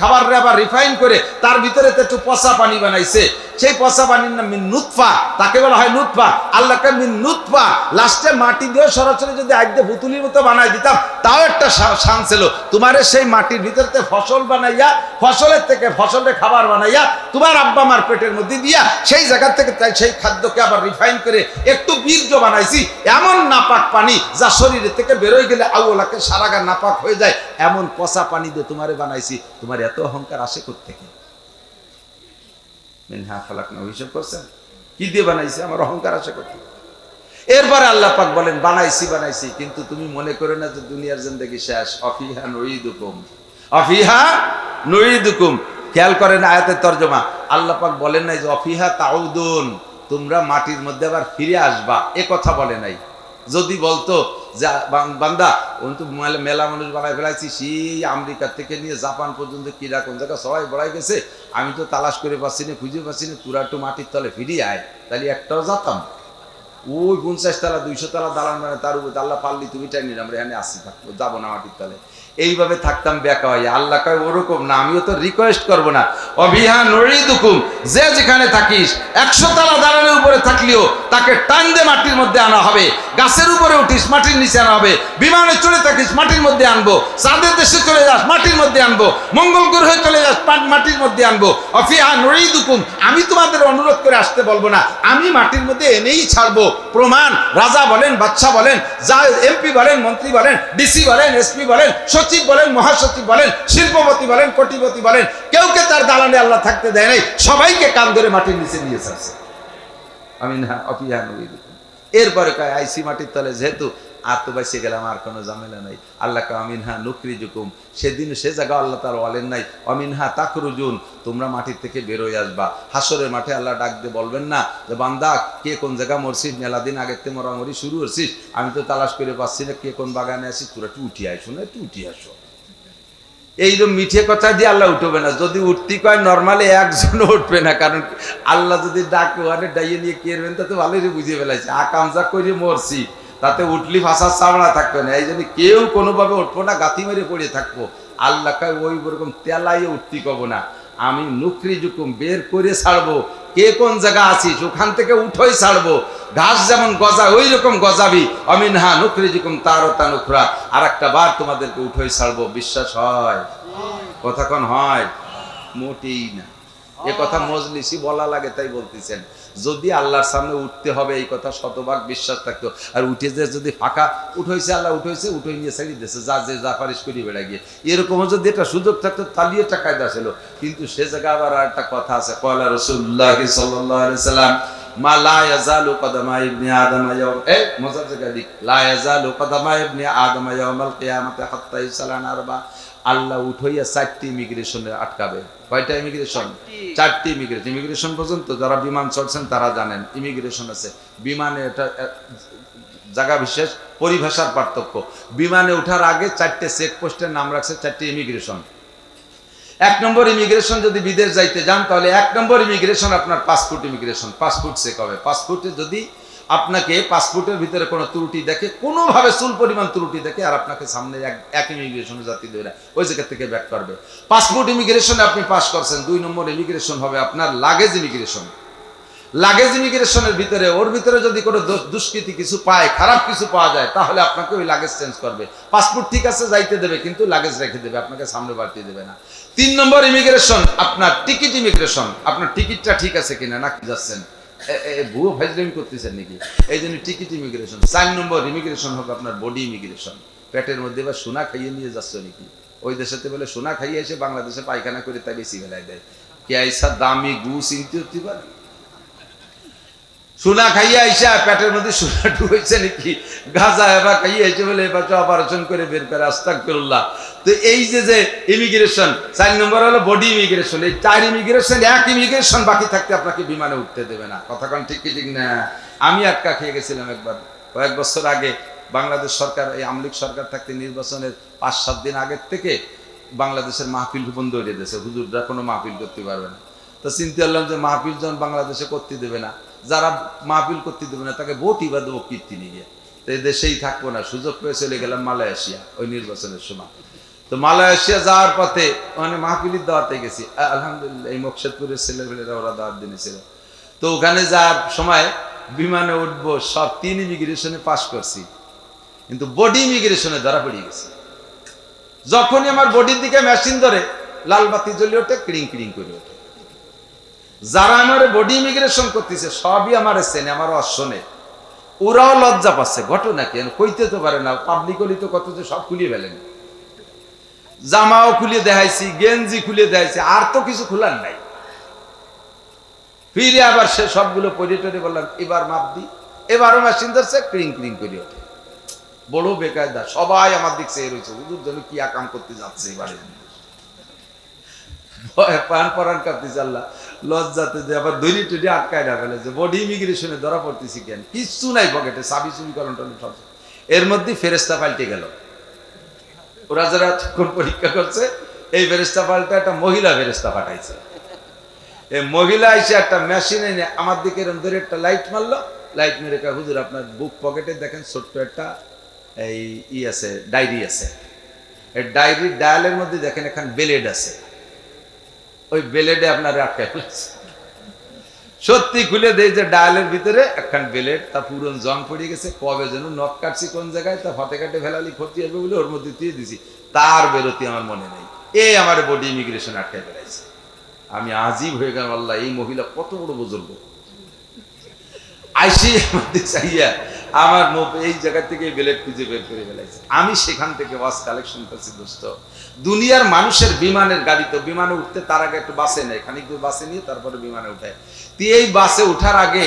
খাবাররে আবার রিফাইন করে তার ভিতরে একটু পচা পানি বানাইছে। সেই পচা পানির নাম মিন নুতফা, তাকে বলা হয় নুতফা। আল্লাহকে মিন নুতফা, লাস্টে মাটি দিয়ে সরাসরি যদি আইতে পুতুলির মতো বানাই দিতাম তাও একটা শান ছিল। তোমারে সেই মাটির ভিতরতে ফসল বানাইয়া, ফসলের থেকে ফসলের খাবার বানাইয়া তোমার আব্বা মার পেটের মধ্যে দিয়া সেই জায়গা থেকে তাই সেই খাদ্যকে আবার রিফাইন করে একটু বীর্য বানাইছি। এমন নাপাক পানি যা শরীরের থেকে বেরোয় গেলে আউলাকে সারাগা নাপাক হয়ে যায়, এমন পচা পানি দিয়ে তোমারে বানাইছি। তোমার এত অহংকার আসে কোত্থেকে? মিনহা খালাকনাহু হিসাব করছেন কি দিয়ে বানাইছি? আমার অহংকার আসে কোত্থেকে? এরপরে আল্লাহ পাক বলেন বানাইছি, কিন্তু তুমি মনে করে না যে দুনিয়ার জিন্দেগি শেষ। অফিহা নুইদুকুম, অফিহা নুইদুকুম। খেয়াল করেন আয়াতের তর্জমা, আল্লাহ পাক বলেন নাই যে অফিহা তাউদুন, তোমরা মাটির মধ্যে আবার ফিরে আসবা, এ কথা বলে নাই। যদি বলতো যে বান্দা মেলা মানুষ বানায় ফেলাইছি, সেই আমেরিকা থেকে নিয়ে জাপান পর্যন্ত কিরা কোন জায়গা সবাই বড়াই গেছে, আমি তো তালাশ করে পাচ্ছি না, খুঁজে পাচ্ছি না, তোরা একটু মাটির তলে ফিরে আয়, তাহলে একটাও যেতাম। ওই 50 তলা 200 তলা দালান মানে তার উপর আল্লাহ পারলি তুমি টাই নিলাম, আমরা এখানে আসি থাকবো, যাবো না মাটির তলে, এইভাবে থাকতাম বেকা হয়ে। আল্লাহ কয় ওরকম না, আমিও তো রিকোয়েস্ট করবো না। অবিহা নুরিদুকুম, যে যেখানে থাকিস 100 তলা দালানের উপরে থাকলেও তাকে টান দিয়ে মাটির মধ্যে আনা হবে। গাছের উপরে উঠিস মাটির নিচে আনা হবে। বিমানে চলে থাকিস মাটির মধ্যে আনবো। চাঁদের দেশে চলে যাস মাটির মধ্যে আনবো। মঙ্গল গ্রহে চলে যাস মাটির মধ্যে আনবো। অফিহা নুরিদুকুম, আমি তোমাদের অনুরোধ করে আসতে বলবো না, আমি মাটির মধ্যে এনেই ছাড়বো। প্রমাণ, রাজা বলেন, বাদশা বলেন, যা এমপি বলেন, মন্ত্রী বলেন, ডিসি বলেন, এসপি বলেন, সচিব বলেন, মহাসচিব বলেন, শিল্পপতি বলেন, কোটিপতি বলেন, কেউকে তার দালানে আল্লাহ থাকতে দেয় নাই, সবাইকে কান ধরে মাটির নিচে নিয়ে ছাড়ছে। আমি না অফিহা নুরিদুকুম। এরপরে কয় আইসি মাটির তলে, যেহেতু আর তো বাইসে গেলাম, আর কোনো ঝামেলা নাই। আল্লাহ কা আমিনহা নুখরিজুকুম, সেদিন সে জায়গা আল্লাহ তার বলেন নাই অমিনহা তাখরুজুন, তোমরা মাটির থেকে বেরোয় আসবা। হাসরের মাঠে আল্লাহ ডাক দিয়ে বলবেন না যে বান্দা কে কোন জায়গা মরছিস, মেলা দিন আগের থেকে মরামরি শুরু করছিস, আমি তো তালাশ করে পাচ্ছি না, কে কোন বাগানে আসিস, তোরা একটু উঠিয়ে আসো না, একটু উঠিয়ে আসো। এইরকম মিঠে কথা দিয়ে আল্লাহ উঠবে না। যদি উঠতে কয় নর্মালি একজনও উঠবে না, কারণ আল্লাহ যদি ডাকে ওখানে ডাইয়ে নিয়ে কেরবেন তাতে ভালোই বুঝিয়ে ফেলাইছে আকামজা করে মরছি, তাতে উঠলি ফাঁসার চামড়া থাকবে না, এই জন্য কেউ কোনোভাবে উঠবো না, গাঁথি মেরে পড়ে থাকবো। আল্লাহ কয় ওই ওরকম তেলাইয়ে উঠতে কব না, আমি নুখরিজুকুম, বের করে ছাড়বো। কে কোন জায়গা আছিস ওখান থেকে উঠোই ছাড়বো। ঘাস যেমন গজায় ওই রকম গজাবি। অমিনহা নুখরিজুকুম তারাতান উখরা, আর একটা বার তোমাদেরকে উঠোই ছাড়বো। বিশ্বাস হয়? কথাক্ষণ হয়? মোটেই না। এ কথা মজলিসি বলা লাগে তাই বলতেছেন। যদি আল্লাহর সামনে উঠতে হবে এই কথা শতভাগ বিশ্বাস থাকতো। আর উঠে যে যদি ফাঁকা উঠেছে, আল্লাহ উঠেছে, উঠে নিয়ে ছেড়ে দিয়েছে, যা যে যা পারিস করি বেড়া গিয়ে, এরকমও যদি একটা সুযোগ থাকতো তাহলে একটা কায়দা ছিল। কিন্তু সে জায়গায় আবার আর একটা কথা আছে, কয়লা রাসূলুল্লাহ সাল্লাল্লাহু আলাইহি সাল্লাম মা লা ইয়াজালু কদামা ইবনি আদম ইয়াউম, এই মজার জায়গা দিক, লা ইয়াজালু কদামা ইবনি আদম ইয়াউমাল কিয়ামাতি হাত্তা ইসালান আরবা। আল্লাহ উঠাইয়া 4টি ইমিগ্রেশনে আটকাবে। কয়টা ইমিগ্রেশন? 4টি ইমিগ্রেশন পর্যন্ত যারা বিমান চড়ছেন তারা জানেন ইমিগ্রেশন আছে। বিমানে এটা জায়গা বিশেষ, পরিভাষার পার্থক্য। বিমানে ওঠার আগে 4টে চেকপোস্টের নাম রাখছে, 4টি ইমিগ্রেশন। 1 নম্বর ইমিগ্রেশন যদি বিদেশ যাইতে যান তাহলে 1 নম্বর ইমিগ্রেশন আপনার পাসপোর্ট ইমিগ্রেশন, পাসপোর্ট চেক হবে। পাসপোর্টে যদি আপনাকে পাসপোর্টের ভিতরে কোনো ত্রুটি দেখে, কোনোভাবে চুল পরিমাণ ত্রুটি দেখে, আর আপনাকে সামনে এক ইমিগ্রেশনে জাতি ধরে ওই জায়গা থেকে ব্যাক করবে। পাসপোর্ট ইমিগ্রেশনে আপনি পাস করছেন। 2 নম্বর ইমিগ্রেশন হবে আপনার লাগেজ ইমিগ্রেশন। লাগেজ ইমিগ্রেশনের ভিতরে ওর ভিতরে যদি কোনো দুষ্কৃতি কিছু পায়, খারাপ কিছু পাওয়া যায়, তাহলে আপনাকে ওই লাগেজ চেঞ্জ করবে। পাসপোর্ট ঠিক আছে যাইতে দেবে, কিন্তু লাগেজ রেখে দেবে, আপনাকে সামনে বাড়তে দেবে না। 3 নম্বর ইমিগ্রেশন আপনার টিকিট ইমিগ্রেশন, আপনার টিকিটটা ঠিক আছে কিনা, নাকি যাচ্ছেন ভুয়ো ফাইজলামি করতেছেন নাকি, এই জন্য টিকিট ইমিগ্রেশন। 4 নম্বর ইমিগ্রেশন হবে আপনার বডি ইমিগ্রেশন, পেটের মধ্যে বা সোনা খাইয়ে নিয়ে যাচ্ছ নাকি। ওই দেশেতে বলে সোনা খাইয়ে এসে বাংলাদেশে পায়খানা করে তাই বেশি বেলায় দেয়। কে আইসা দামি গু চিনতে হতে পারে, সোনা খাইয়া আইসা পেটের মধ্যে সোনা ঢুকেছে নাকি, গাঁজা এবার খাইয়ে এসে বলে এবার অপারেশন করে বের করে, আস্তাগফিরুল্লাহ। তো এই যে ইমিগ্রেশন 4 নম্বর হলো বডি ইমিগ্রেশন। এই 4 ইমিগ্রেশন, 1 ইমিগ্রেশন বাকি থাকতে আপনাকে বিমানে উঠতে দেবে না। কথা কোন ঠিক কি ঠিক না? আমি আটকা খেয়ে গেছিলাম একবার, কয়েক বছর আগে। বাংলাদেশ সরকার, এই আওয়ামী লীগ সরকার থাকতে নির্বাচনের 5-7 দিন আগের থেকে বাংলাদেশের মাহফিল বন্ধ হয়ে দিয়েছে, হুজুররা কোনো মাহফিল করতে পারবে না। তো চিন্তা করলাম যে মাহফিল যখন বাংলাদেশে করতে দেবে না, যারা মাহফিল করতে দেবে না তাকে ভোটই বা দেবো কীর্তি নিয়ে। তো দেশেই থাকবো না, সুযোগ পেয়ে চলে গেলাম মালয়েশিয়া ওই নির্বাচনের সময়। তো মালয়েশিয়া যাওয়ার পথে ওখানে মাহফিলির দাওয়াতে গেছি, আলহামদুলিল্লাহ এই মকসেদপুরের ছেলেপেলেরা ওরা দাওয়াত দিয়েছিল। তো ওখানে যাওয়ার সময় বিমানে উঠবো, সব 3 ইমিগ্রেশনে পাস করছি, কিন্তু বডি ইমিগ্রেশনে ধরা পড়ে গেছি। যখনই আমার বডির দিকে মেশিন ধরে লাল বাতি জ্বলে ওঠে, ক্রিং ক্রিং করে ওঠে। যারা আমার বডি ইমিগ্রেশন করতেছে সবই আমার চেনে, আমার অশোনে, ওরাও লজ্জা পাচ্ছে। ঘটনা কি কইতে তো পারে না, পাবলিকলি তো কত যে সব খুলিয়ে ফেলেন, জামাও খুলিয়ে দেখাইছি, গেঞ্জি খুলিয়ে দেখাইছি, আর তো কিছু খোলার নাই। ফিরে আবার সে সবগুলো পরে টরে বললাম এবার মাপ দি, এবারও মেশিন ধরছে, ক্রিং ক্রিং করে ওঠে। বড় বেকায়দা, সবাই আমার দিক চেয়ে রয়েছে, হুজুর যেন কি আকাম করতে যাচ্ছে এবারে। পান পরান কাঁপতেছে, আল্লাহ লজ্জাতে যে আবার দৈনিক টুটি আটকায় না ফেলে, যে বডি ইমিগ্রেশনে ধরা পড়তেছি কেন, কিচ্ছু নাই পকেটে, চাবি চুরি করেন টরেন সব। এর মধ্যে ফেরেস্তা পাল্টে গেল। ওরা যারা কোন পরীক্ষা করছে, এই ফেরেস্তা পাল্টা একটা মহিলা ফেরেস্তা পাঠাইছে। এই মহিলা এসে একটা মেশিন এনে আমার দিকে এরকম ধরে একটা লাইট মারলো, লাইট মেরে কয় হুজুর আপনার বুক পকেটে দেখেন ছোট্ট একটা এই আছে, ডায়েরি আছে, এই ডায়েরির ডায়ালের মধ্যে দেখেন এখানে ব্লেড আছে, ওই ব্লেডে আপনার আটকায় ফেলছে। সত্যি খুলে দেয় যে ডায়ালের ভিতরে একখান ব্লেড, তা পুরন জং পড়ে গেছে, কবে যেন নখ কাটছি কোন জায়গায়, তা ফতে কাটে ফেলালি ক্ষতি হবে বলে ওর মধ্যে দিয়ে দিছি, তার বেরোতে আমার মনে নেই। এই আমার বডি ইমিগ্রেশন আটকায় ফেলাইছে। আমি আজীব হয়ে গেলাম, আল্লাহ এই মহিলা কত বড় বুজুর্গ। আইসি আমাদের চাইয়া আমার এই জায়গা থেকে ব্লেড খুঁজে বের করে ফেলাইছে। আমি সেখান থেকে ওয়াজ কালেকশন করছি। দোস্ত, দুনিয়ার মানুষের বিমানের গাড়ি, তো বিমানে উঠতে তার আগে একটু বাসে নেয়, খানিক দূর বাসে নিয়ে তারপরে বিমানে উঠায়। এই বাসে ওঠার আগে,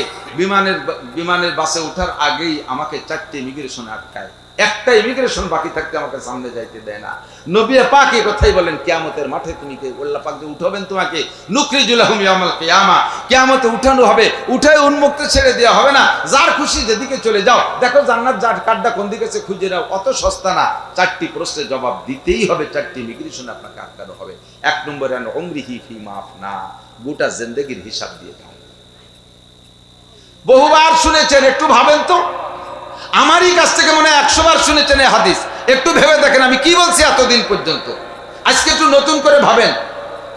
বিমানের বাসে ওঠার আগেই আমাকে 4টে ইমিগ্রেশনে আটকায়। একটা ইমিগ্রেশন বাকি থাকতে আমাকে সামনে যাইতে দেয় না। নবী পাক এই কথাই বলেন, কিয়ামতের মাঠে তুমি কে আল্লাহ পাক যে উঠাবেন তোমাকে, নুকরিজুলাহুম ইয়াউমাল কিয়ামা, কিয়ামতে উঠানো হবে, উঠায় উন্মুক্ত ছেড়ে দেওয়া হবে না, যার খুশি যেদিকে চলে যাও, দেখো জান্নাত যার কাড্ডা কোন দিকে আছে খুঁজে নাও, অত সস্তা না। 4টি প্রশ্নের জবাব দিতেই হবে, 4টি ইমিগ্রেশন আপনাকে আটকানো হবে। 1 নম্বরে উমরিহি ফিমা আফনা, গোটা জিন্দেগির হিসাব দিয়ে দাও। বহুবার শুনেছেন, একটু ভাবেন তো, আমারই কাছ থেকে মনে হয় 100 বার শুনেছেন এই হাদিস। একটু ভেবে দেখেন আমি কি বলছি এতদিন পর্যন্ত। আজকে একটু নতুন করে ভাবেন।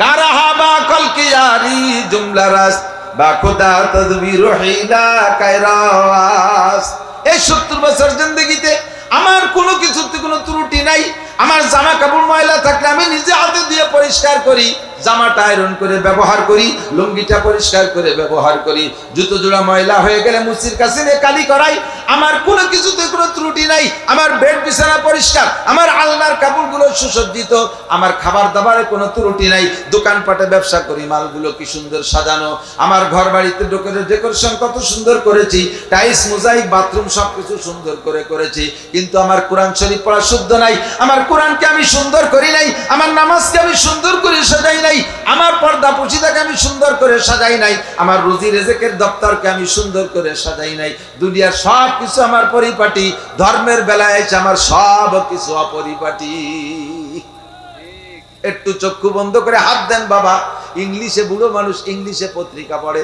কারাহাবা কলকিয়ারি জুমলা রাস বা খোদা তদবির হিলা কায়রাস। এই 70 বছর জিন্দেগিতে আমার কোনো কিছুতে কোনো ত্রুটি নাই। আমার জামা কাপড় ময়লা থাকলে আমি নিজে হাতে দিয়ে পরিষ্কার করি, জামাটা আয়রন করে ব্যবহার করি, লুঙ্গিটা পরিষ্কার করে ব্যবহার করি, জুতো জোড়া ময়লা হয়ে গেলে মুসির কাছে নিয়ে কালি করাই। আমার কোনো কিছুতে কোনো ত্রুটি নাই। আমার বেড বিছানা পরিষ্কার, আমার আলনার কাপড়গুলো সুসজ্জিত, আমার খাবার দাবারে কোনো ত্রুটি নাই। দোকানপাটে ব্যবসা করি, মালগুলো কি সুন্দর সাজানো, আমার ঘর বাড়িতে ডেকোরেশন কত সুন্দর করেছি, টাইলস মোজাইক বাথরুম সবকিছু সুন্দর করে করেছি, কিন্তু আমার কোরআন শরীফ পড়া শুদ্ধ নাই। আমার কোরআনকে আমি সুন্দর করি নাই, আমার নামাজকে আমি সুন্দর করে সাজাই নাই, আমার পর্দা পুশিদাকে আমি সুন্দর করে সাজাই নাই, আমার রুজি রেজেকের দপ্তরকে আমি সুন্দর করে সাজাই নাই। দুনিয়ার সব কিছু আমার পরিপাটি, ধর্মের বেলায় আমার সব কিছু অপরিপাটি। একটু চক্ষু বন্ধ করে হাত দেন বাবা। ইংলিশে বুড়ো মানুষ ইংলিশে পত্রিকা পড়ে,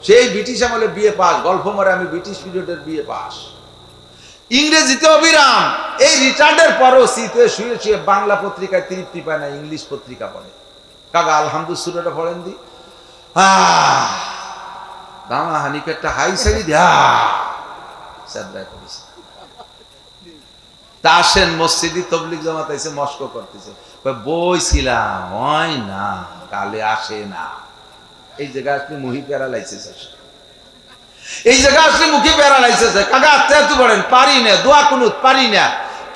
সেই ব্রিটিশ আমলে বিএ পাস, গল্প মরে আমি ব্রিটিশ পিরিয়ডের বিএ পাস। ইংরেজিতে অবিরাম, এই রিটার্ডের পরও শীতে শুয়ে শুয়ে বাংলা পত্রিকায় তৃপ্তি পায় না, ইংলিশ পত্রিকা পড়ে। কাকা আলহামদুলিল্লাহ পড়েন দি, দামা হানিকারটা হাই সারি তা আসেন মসজিদি তবলিগ জামাত এসে মস্ক করতেছে, বইছিলাম হয় না, কালে আসে না। এই জায়গায় আসলে মুহি প্যারালাইসিস আসে, এই জায়গা আসলে মুখে প্যারালাইসিস। কাকা আত্মীয় বলেন পারি না, দোয়া কুনুত পারি না।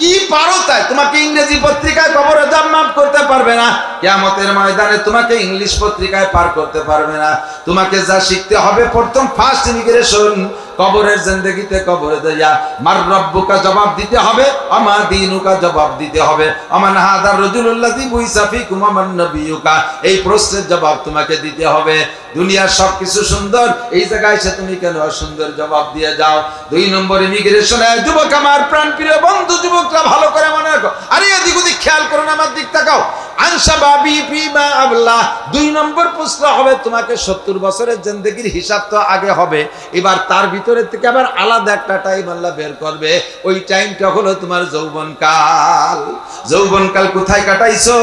কি পারো তাই? তোমাকে ইংরেজি পত্রিকায় কবরে দাম মাফ করতে পারবে না, কিয়ামতের ময়দানে তোমাকে ইংলিশ পত্রিকায় পার করতে পারবে না। তোমাকে যা শিখতে হবে, প্রথম ফার্স্ট ইমিগ্রেশন কবরের জিন্দেগিতে, কবরে দেয়া মার রব্বুকা জবাব দিতে হবে, আমা দীনুকা জবাব দিতে হবে, আমান হাদার রাজুলুল্লাযী বুইসা ফীকুম আমান নবিয়ুকা, এই প্রশ্নের জবাব তোমাকে দিতে হবে। দুনিয়ার সবকিছু সুন্দর, এই জায়গায় এসে তুমি কেন অসুন্দর জবাব দিয়ে যাও? 2 নম্বর ইমিগ্রেশনে যুবক আমার প্রাণ প্রিয় বন্ধু, যুবকরা ভালো করে মনে রাখো। আরে এদিক ওদিক খেয়াল করো না, আমার দিক তাকাও। আনসাবাবি ফিমা আবলা। 2 নম্বর প্রশ্ন হবে তোমাকে 70 বছরের জিন্দেগির হিসাব তো আগে হবে, এবার তার ভিতরে থেকে আবার আলাদা একটা টাইম আল্লাহ বের করবে। ওই টাইমটা হলো তোমার যৌবনকাল। যৌবনকাল কোথায় কাটাইছো?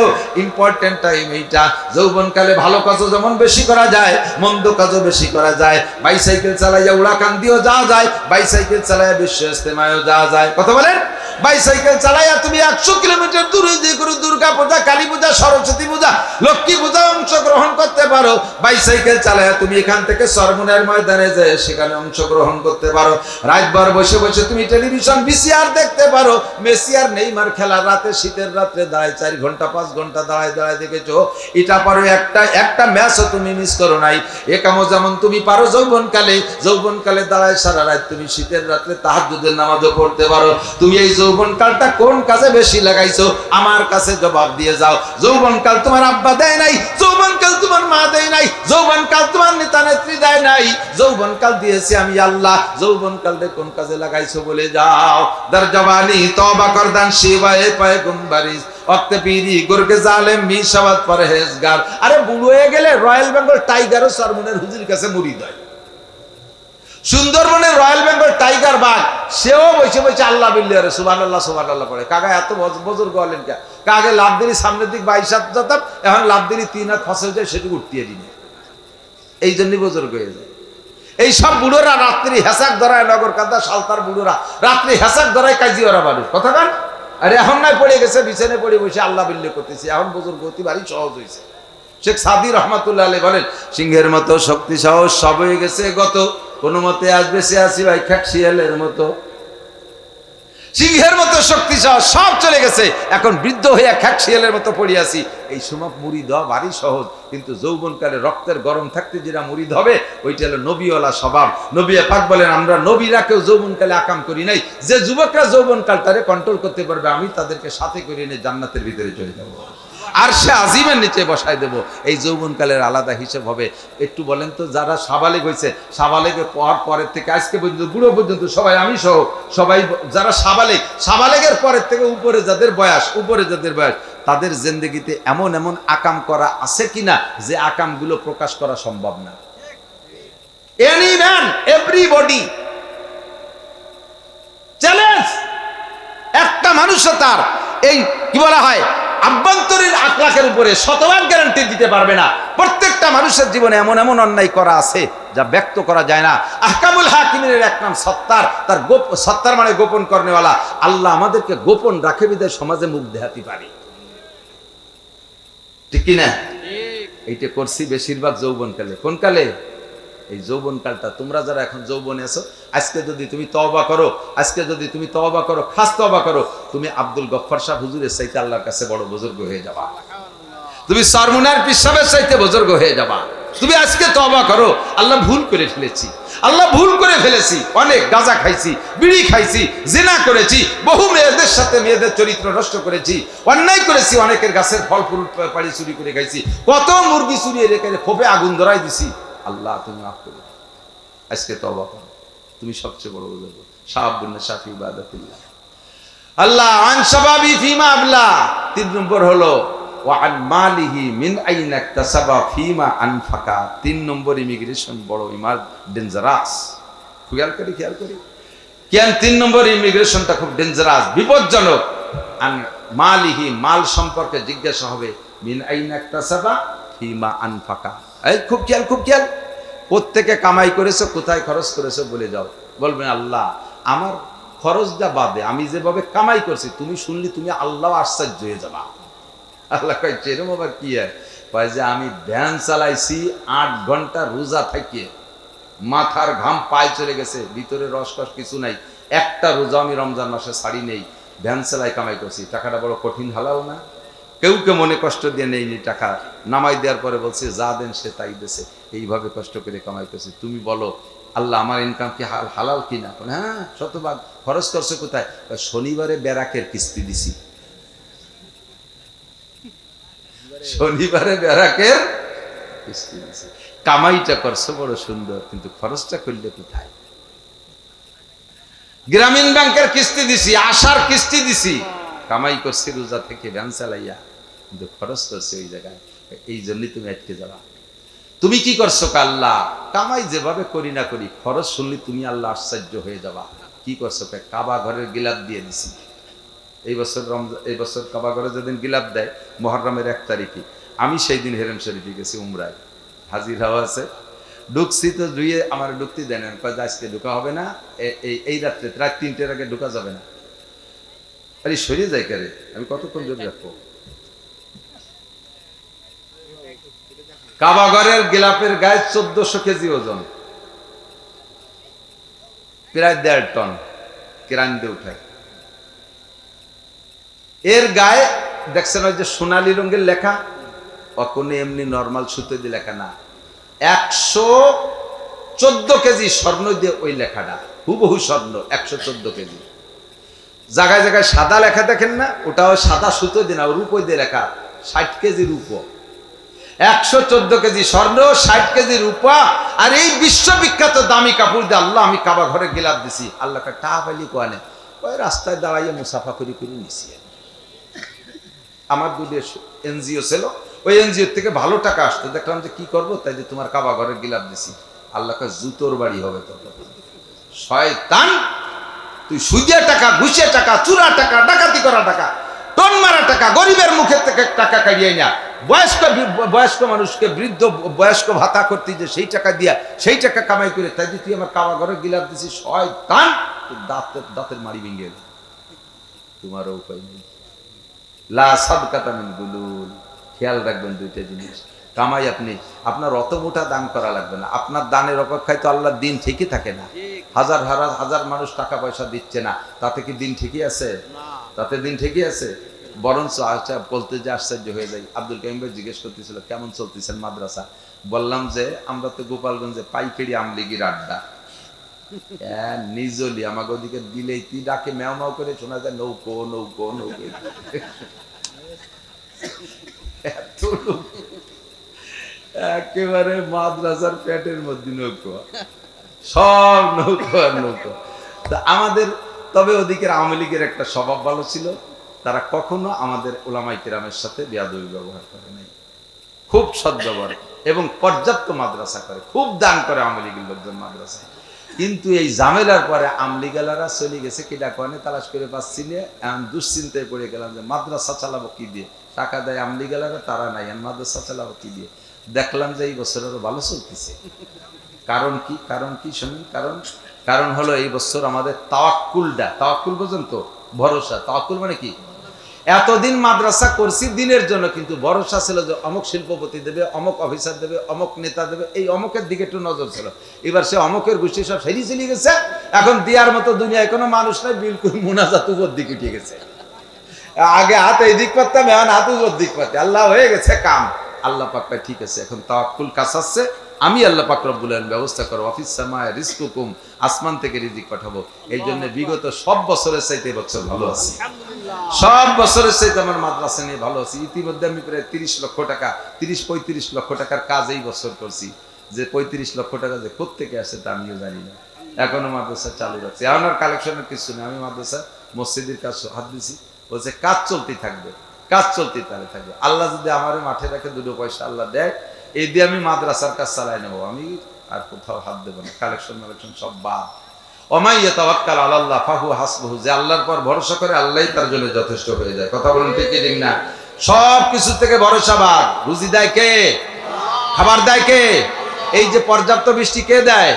ইম্পর্টেন্ট টাইম এইটা। যৌবনকালে ভালো কাজও যেমন বেশি করা যায়, মন্দ কাজও বেশি করা যায়। বাইসাইকেল চালাইয়া উড়াকান্দিও যাওয়া যায়, বাইসাইকেল চালাইয়া বিশ্ব ইস্তেমায়ও যাওয়া যায়। কথা বলেন? বাইসাইকেল চালাইয়া তুমি 100 কিলোমিটার দূরে যে কোনো দুর্গা পূজা, কালী পূজা, সরস্বতী পূজা, লক্ষ্মী পূজা অংশগ্রহণ করতে পারো। বাইসাইকেল চালাইয়া তুমি এখান থেকে সরমুনের ময়দানে যে সেখানে অংশগ্রহণ করতে পারো। রাতভর বসে বসে তুমি টেলিভিশন ভিসিআর দেখতে পারো। মেসি আর নেইমার খেলা রাতে, শীতের রাত্রে দাঁড়ায় 4 ঘন্টা 5 ঘন্টা দাঁড়ায় দাঁড়ায় দেখেছো। এটা পারো, একটা ম্যাচও তুমি মিস করো নাই। এ কামও যেমন তুমি পারো যৌবনকালে দাঁড়ায় সারা রাত তুমি শীতের রাত্রে তাহাজ্জুদের নামাজও পড়তে পারো। তুমি এই যৌবনকালটা কোন কাজে বেশি লাগাইছো আমার কাছে জবাব দিয়ে যাও। যৌবনকাল তোমার আব্বা দেয় নাই, যৌবনকাল তোমার মা দেয় নাই, যৌবনকাল তোমার নেতা নেত্রী দেয় নাই, যৌবনকাল দিয়েছি আমি আল্লাহ। যৌবনকালটা কোন কাজে লাগাইছো বলে যাও। দার জবানি তওবা করদান শিবায়ে পয়গম্বরিস ওয়াক্তে পীরি গুরকে জালেম মিশাওয়াত পরহেজগার। আরে বুড়ো হয়ে গেলে রয়্যাল বেঙ্গল টাইগারও সরমনের হুজুর কাছে মুরিদ হয়। সুন্দরবনের রয়্যাল বেঙ্গল টাইগার বাঘ সেও বসে বসে আল্লাহ বিল্লাহ সুবহানাল্লাহ সুবহানাল্লাহ পড়ে। কাকা এত বুজুর্গ হলেন কে? কাগে লাভ দিলি সামনের দিক 22 হাত যেতাম, এখন লাভ দিলি 3 হাত ফসল যায়, সেটুকু উঠতিয়ে দিনে। এই জন্যই বুজুর্গ হয়ে যায়। এই সব বুড়োরা রাত্রি হেসাক ধরায়, নগর কান্দা সালতার বুড়োরা রাত্রি হেসাক ধরায় কাজী ওরা মানুষ। কথা কান? আরে এখন নাই পড়ে গেছে, বিছানে পড়ে বসে আল্লাহ বিল্লাহ করতেছি। এখন বুজুর্গ অতি ভারী সহজ হয়েছে। শেখ সাদি রহমাতুল্লাহ আলাইহি বলেন, সিংহের মতো শক্তি সাহস সব হয়ে গেছে গত, কোন মতে আসবে সে আসি ভাই খ্যাট শিয়ালের মতো। সিংহের মতো শক্তি সাহস সব চলে গেছে, এখন বৃদ্ধ হইয়া খ্যাট শিয়ালের মতো পড়ে আছি। এই সময় মুরিদ হওয়া ভারী সহজ, কিন্তু যৌবনকালে রক্তের গরম থাকতে যেটা মুরিদ হবে ওইটা হলো নবীওয়ালা স্বভাব। নবী পাক বলেন, আমরা নবীরা কেউ যৌবনকালে আকাম করি নাই। যে যুবকরা যৌবনকালটারে কন্ট্রোল করতে পারবে আমি তাদেরকে সাথে করে নিয়ে জান্নাতের ভিতরে চলে যাবো, আর সে আজিমের নিচে বসায় দেব। এই যৌবনকালের আলাদা হিসেব হবে। একটু বলেন তো, যারা সাবালেগ হয়েছে, সাবালেগের পরের থেকে আজকে পর্যন্ত বুড়ো পর্যন্ত সবাই, আমি সহ সবাই যারা সাবালেগের পরের থেকে উপরে যাদের বয়স, তাদের জিন্দেগিতে এমন এমন আকাম করা আছে কিনা যে আকামগুলো প্রকাশ করা সম্ভব না। Any man, everybody challenge. একটা মানুষও তার এই কি বলা হয় আভ্যন্তরীণ আখলাকের উপরে শতভাগ গ্যারান্টি দিতে পারবে না। প্রত্যেকটা মানুষের জীবনে এমন এমন অন্যায় করা আছে যা ব্যক্ত করা যায় না। আহকামুল হাকিমের এক নাম সত্তার, তার সত্তার মানে গোপন করেনেওয়ালা। আল্লাহ আমাদেরকে গোপন রাখে বিধায় সমাজে মুখ দেখাতে পারি, ঠিক কিনা? এইটা করছি বেশিরভাগ যৌবনকালে। কোন কালে? এই যৌবনকালটা। তোমরা যারা এখন যৌবনে আছো, আজকে যদি তুমি তওবা করো, খাস তওবা করো, তুমি আব্দুল গফফার সাহেব হুজুরের চাইতে আল্লাহর কাছে বড় বুজুর্গ হয়ে যাবা। তুমি সরমুনার পীর সাহেবের চাইতে বুজুর্গ হয়ে যাবা। তুমি আজকে তওবা করো, আল্লাহ ভুল করে ফেলেছি, অনেক গাঁজা খাইছি, বিড়ি খাইছি, জিনা করেছি, বহু মেয়েদের সাথে মেয়েদের চরিত্র নষ্ট করেছি, অন্যায় করেছি, অনেকের গাছের ফল ফুল পাড়ি চুরি করে খাইছি, কত মুরগি চুরিয়ে রেখে খোপে আগুন ধরাই দিছি। আল্লাহ তুমি মাফ করো, আজকে তওবা করো, তুমি সবচেয়ে বড় বুজুর্গ। শাহাবুন শাফি ইবাদাতিল্লাহ। আল্লাহ আন শাবাবি ফিমা আবলা। 3 নম্বর হলো ওয়ান মালিহি মিন আইনা ইকতাসাবা ফিমা আনফাকা। 3 নম্বর ইমিগ্রেশন বড় ডেঞ্জারাস। খেয়াল করি কেন 3 নম্বর ইমিগ্রেশনটা খুব ডেঞ্জারাস, বিপজ্জনক। আন মালিহি, মাল সম্পর্কে জিজ্ঞাসা হবে, মিন আইনা ইকতাসাবা ফিমা আনফাকা। এই খুব খেয়াল প্রত্যেকে কামাই করেছো, কোথায় খরচ করেছো বলে যাও। বলবেন আল্লাহ আমার খরচটা বাদে আমি যেভাবে কামাই করছি, তুমি শুনলি তুমি আল্লাহ আশ্চর্য হয়ে যাবা। আল্লাহ কয় এরকম আবার কি হয়? কয় যে আমি ভ্যান চালাইছি 8 ঘন্টা রোজা থাকিয়ে, মাথার ঘাম পায়ে চলে গেছে, ভিতরে রসকস কিছু নাই, একটা রোজা আমি রমজান মাসে ছাড়ি নেই, ভ্যান চালাই কামাই করছি। টাকাটা বড় কঠিন হালাও না? কেউকে মনে কষ্ট দিয়ে নেইনি, টাকা নামাই দেওয়ার পরে বলছে যা দেন সে তাই দেশে, এইভাবে কষ্ট করে কামাই করছি। তুমি বলো আল্লাহ আমার ইনকাম কি হালাল কিনা? হ্যাঁ, শতভাগ। খরচ করছো কোথায়? শনিবারে ব্যারাকের কিস্তি দিছি, কামাইটা করছো বড় সুন্দর, কিন্তু খরচটা করলে কোথায়? গ্রামীণ ব্যাংকের কিস্তি দিছি, আশার কিস্তি দিছি, কামাই করছি রোজা থেকে ভ্যান চালাইয়া। কিন্তু খরচ করছে ওই জায়গায়, এই জন্যই তুমি আটকে যাবা। তুমি কি করছো? আল্লাহ কামাই যেভাবে করি না করি, খরচ শুনলে তুমি আল্লাহ আশ্চর্য হয়ে যাবা। কি করছো? কাবা ঘরের গিলাপ দিয়ে দিছি। এই বছর কাবা ঘরে যেদিন গিলাপ দেয় মুহররমের 1 তারিখে, আমি সেই দিন হেরেম শরীফে গেছি উমরায়, হাজির হওয়া আছে। ঢুকছি তো ধুয়ে আমার ঢুকতে দেন, আজকে ঢুকা হবে না, এই রাত্রে রাত 3টের আগে ঢুকা যাবে না। আরে সরিয়ে যায় কারে, আমি কতক্ষণ জোরে রাখবো? কাবা ঘরের গিলাপের গায়ে 1400 কেজি ওজন, প্রায় 1.5 টন কেরান দিয়ে উঠায়। এর গায়ে দেখছেন ওই যে সোনালী রঙের লেখা, অকনে এমনি নর্মাল সুতো দিয়ে লেখা না, 114 কেজি স্বর্ণ দিয়ে ওই লেখাটা, হুবহু স্বর্ণ, 114 কেজি। জায়গায় জায়গায় সাদা লেখা দেখেন না, ওটাও সাদা সুতো দিয়ে না, রূপো দিয়ে লেখা, 60 কেজি রূপো, 114 কেজি স্বর্ণ, 60 কেজি রূপা। আর এই বিশ্ববিখ্যাত দামি কাপড় দিয়ে আল্লাহ আমি কাবা ঘরে গিলাপ দিছি। আল্লাহকে টা পাইলি কোয়ানে, ওই রাস্তায় দাঁড়াইয়ে মুসাফা করি করে নিছি। আমার দুটো এনজিও ছিল, ওই এনজিও থেকে ভালো টাকা আসতো, দেখলাম যে কি করবো, তাই যে তোমার কাবা ঘরের গিলাপ দিছি। আল্লাহকে জুতোর বাড়ি হবে তো। শয়তান, তুই সুদিয়া টাকা, ঘুষিয়া টাকা, চুরা টাকা, ডাকাতি করা টাকা, টন মারা টাকা, গরিবের মুখের থেকে টাকা কাড়িয়ে না, বয়স্ক মানুষকে বৃদ্ধ বয়স্ক ভাতা করতে যে সেই টাকা দিয়া সেই টাকা কামাই করে, তাই যে তুই আমার কাবা ঘরে গিলাপ দিছি। শয়তান, দাঁতের মারি ভেঙে গেল, তোমারও উপায় নেই। লা সাদকাতা মিন গুলুল, খেয়াল রাখবেন দুইটা জিনিস। কামাই আপনি, আপনার অত মোটা দান করা লাগবে না, আপনার দানের অপেক্ষায় তো আল্লাহর দিন ঠিকই থাকে না। হাজার হাজার মানুষ টাকা পয়সা দিচ্ছে না, তাতে কি দিন ঠিকই আছে? তাতে দিন ঠিকই আছে। বরঞ্চ বলতে যে আশ্চর্য হয়ে যায়। আব্দুল কাইম ভাই জিজ্ঞেস করতেছিল কেমন চলতেছেন মাদ্রাসা, বললাম যে আমরা তো গোপালগঞ্জে পাইকারি আমলিগির আড্ডা, নিজলি আমাকে ওদিকে দিলেই তুই ডাকে ম্যাও ম্যাও করে শোনা যায়, নৌকো নৌকো নৌকো, এত লোক, একেবারে মাদ্রাসার পেটের মধ্যে নৌকো, সব নৌকো আর নৌকো। তা আমাদের তবে ওদিকের আওয়ামী লীগের একটা স্বভাব ভালো ছিল, তারা কখনো আমাদের ওলামায়ে কেরামের সাথে বেয়াদবি ব্যবহার করে নাই, খুব সদ্ব্যবহার এবং পর্যাপ্ত মাদ্রাসা করে, খুব দান করে আওয়ামী লীগের লোকজন মাদ্রাসায়। কিন্তু এই ঝামেলার পরে আমলিগালারা চলে গেছে, কিটা কনে তালাশ করে পাচ্ছি না, এখন দুশ্চিন্তায় পড়ে গেলাম যে মাদ্রাসা চালাবো কি দিয়ে, টাকা দেয় আমলিগালারা, তারা নাই, মাদ্রাসা চালাবো কি দিয়ে। দেখলাম যে এই বছর আরো ভালো চলতেছে। কারণ কি? কারণ কি শুনুন, কারণ হলো এই বছর আমাদের তাওয়াক্কুলটা, তাওয়াক্কুল পর্যন্ত ভরসা, তাওয়াক্কুল মানে কি, এতদিন মাদ্রাসা করছি দিনের জন্য, কিন্তু ভরসা ছিল যে অমুক শিল্পপতি দেবে, অমুক অফিসার দেবে, অমুক নেতা দেবে, এই অমুকের দিকে একটু নজর ছিল। এবার সে অমুকের গোষ্ঠী সব সেরি চলে গেছে, এখন দেওয়ার মতো দুনিয়ায় কোনো মানুষ নাই, বিলকুল মুনাজাত উপর দিকে উঠে গেছে। আগে হাত এই দিক পারতাম, এখন হাত উপর দিক পারতে, আল্লাহ হয়ে গেছে কাম। আল্লাহ পাক ঠিক আছে, এখন তাওয়াক্কুল কাছাচ্ছে, আমি আল্লাহ পাক রব্বুল আলামিন ব্যবস্থা করব, অফিস সামায় রিজকুকুম, আসমান থেকে রিজিক পাঠাবো। এই জন্য বিগত সব বছরের চাইতে বছর ভালো আছি, সব বছরের চাইতে আমার মাদ্রাসা নিয়ে ভালো আছি। ইতিমধ্যে আমি প্রায় 30 লক্ষ টাকা, 30-35 লক্ষ টাকার কাজ এই বছর করছি। যে 35 লক্ষ টাকা যে কোত্থেকে আসে তা আমিও জানি না, এখনো মাদ্রাসা চালু রাখছি। এখন আর কালেকশনের কিছু নেই, আমি মাদ্রাসা মসজিদের কাজ হাত দিছি, বলছে কাজ চলতেই থাকবে, কাজ চলতেই তাহলে থাকবে। আল্লাহ যদি আমার মাঠে রাখে, দুটো পয়সা আল্লাহ দেয়, এই দিয়ে আমি মাদ্রাসার কাজ চালাই নেবো, আমি আর কোথাও হাত দেবো না, কালেকশন সব বাদ। ওমাই ইয়াতাওয়াক্কাল আলাল্লাহ ফাহুয়া হাসবুহু, যে আল্লাহর পর ভরসা করে আল্লাহই তার জন্য যথেষ্ট হয়ে যায়। কথা বলুন ঠিক ঠিক না? সব কিছু থেকে ভরসা বাদ। রুজি দেয় কে? খাবার দেয় কে? এই যে পর্যাপ্ত বৃষ্টি কে দেয়?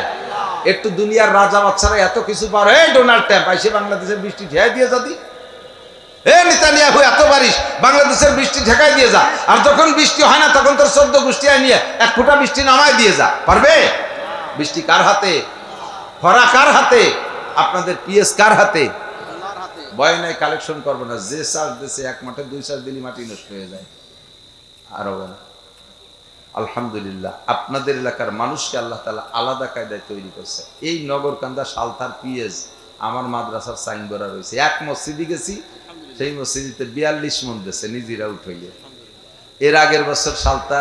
একটু দুনিয়ার রাজা বাচ্চারা এত কিছু পারে, এই ডোনাল্ড ট্রাম্প আইসে বাংলাদেশের বৃষ্টি ঠেকাই দিয়ে যাদি, এ নেতানিয়াহু এত বারিশ, বাংলাদেশের বৃষ্টি ঠেকাই দিয়ে যা। আর যখন বৃষ্টি হয় না তখন তোর 14 গোষ্ঠী নিয়ে 1 ফোঁটা বৃষ্টি নামাই দিয়ে যা, পারবে? বৃষ্টি কার হাতে? খরা কার হাতে? আপনাদের পিএস কার হাতে? ভয় নাই, কালেকশন করবো না, যে চাষ দিয়েছে 1 মাঠে 2 চাষ দিলি মাটি নষ্ট হয়ে যায়। আর হবে না। আলহামদুলিল্লাহ, আপনাদের এলাকার মানুষকে আল্লাহ তাআলা আলাদা কায়দায় তৈরি করছে। এই নগরকান্দা সালতার পিএস আমার মাদ্রাসার সাইন করা রয়েছে। 1 মসজিদে গেছি, সেই মসজিদে 42 মন দিয়েছে নিজেরা উঠাইয়ে। এর আগের বছর সালতা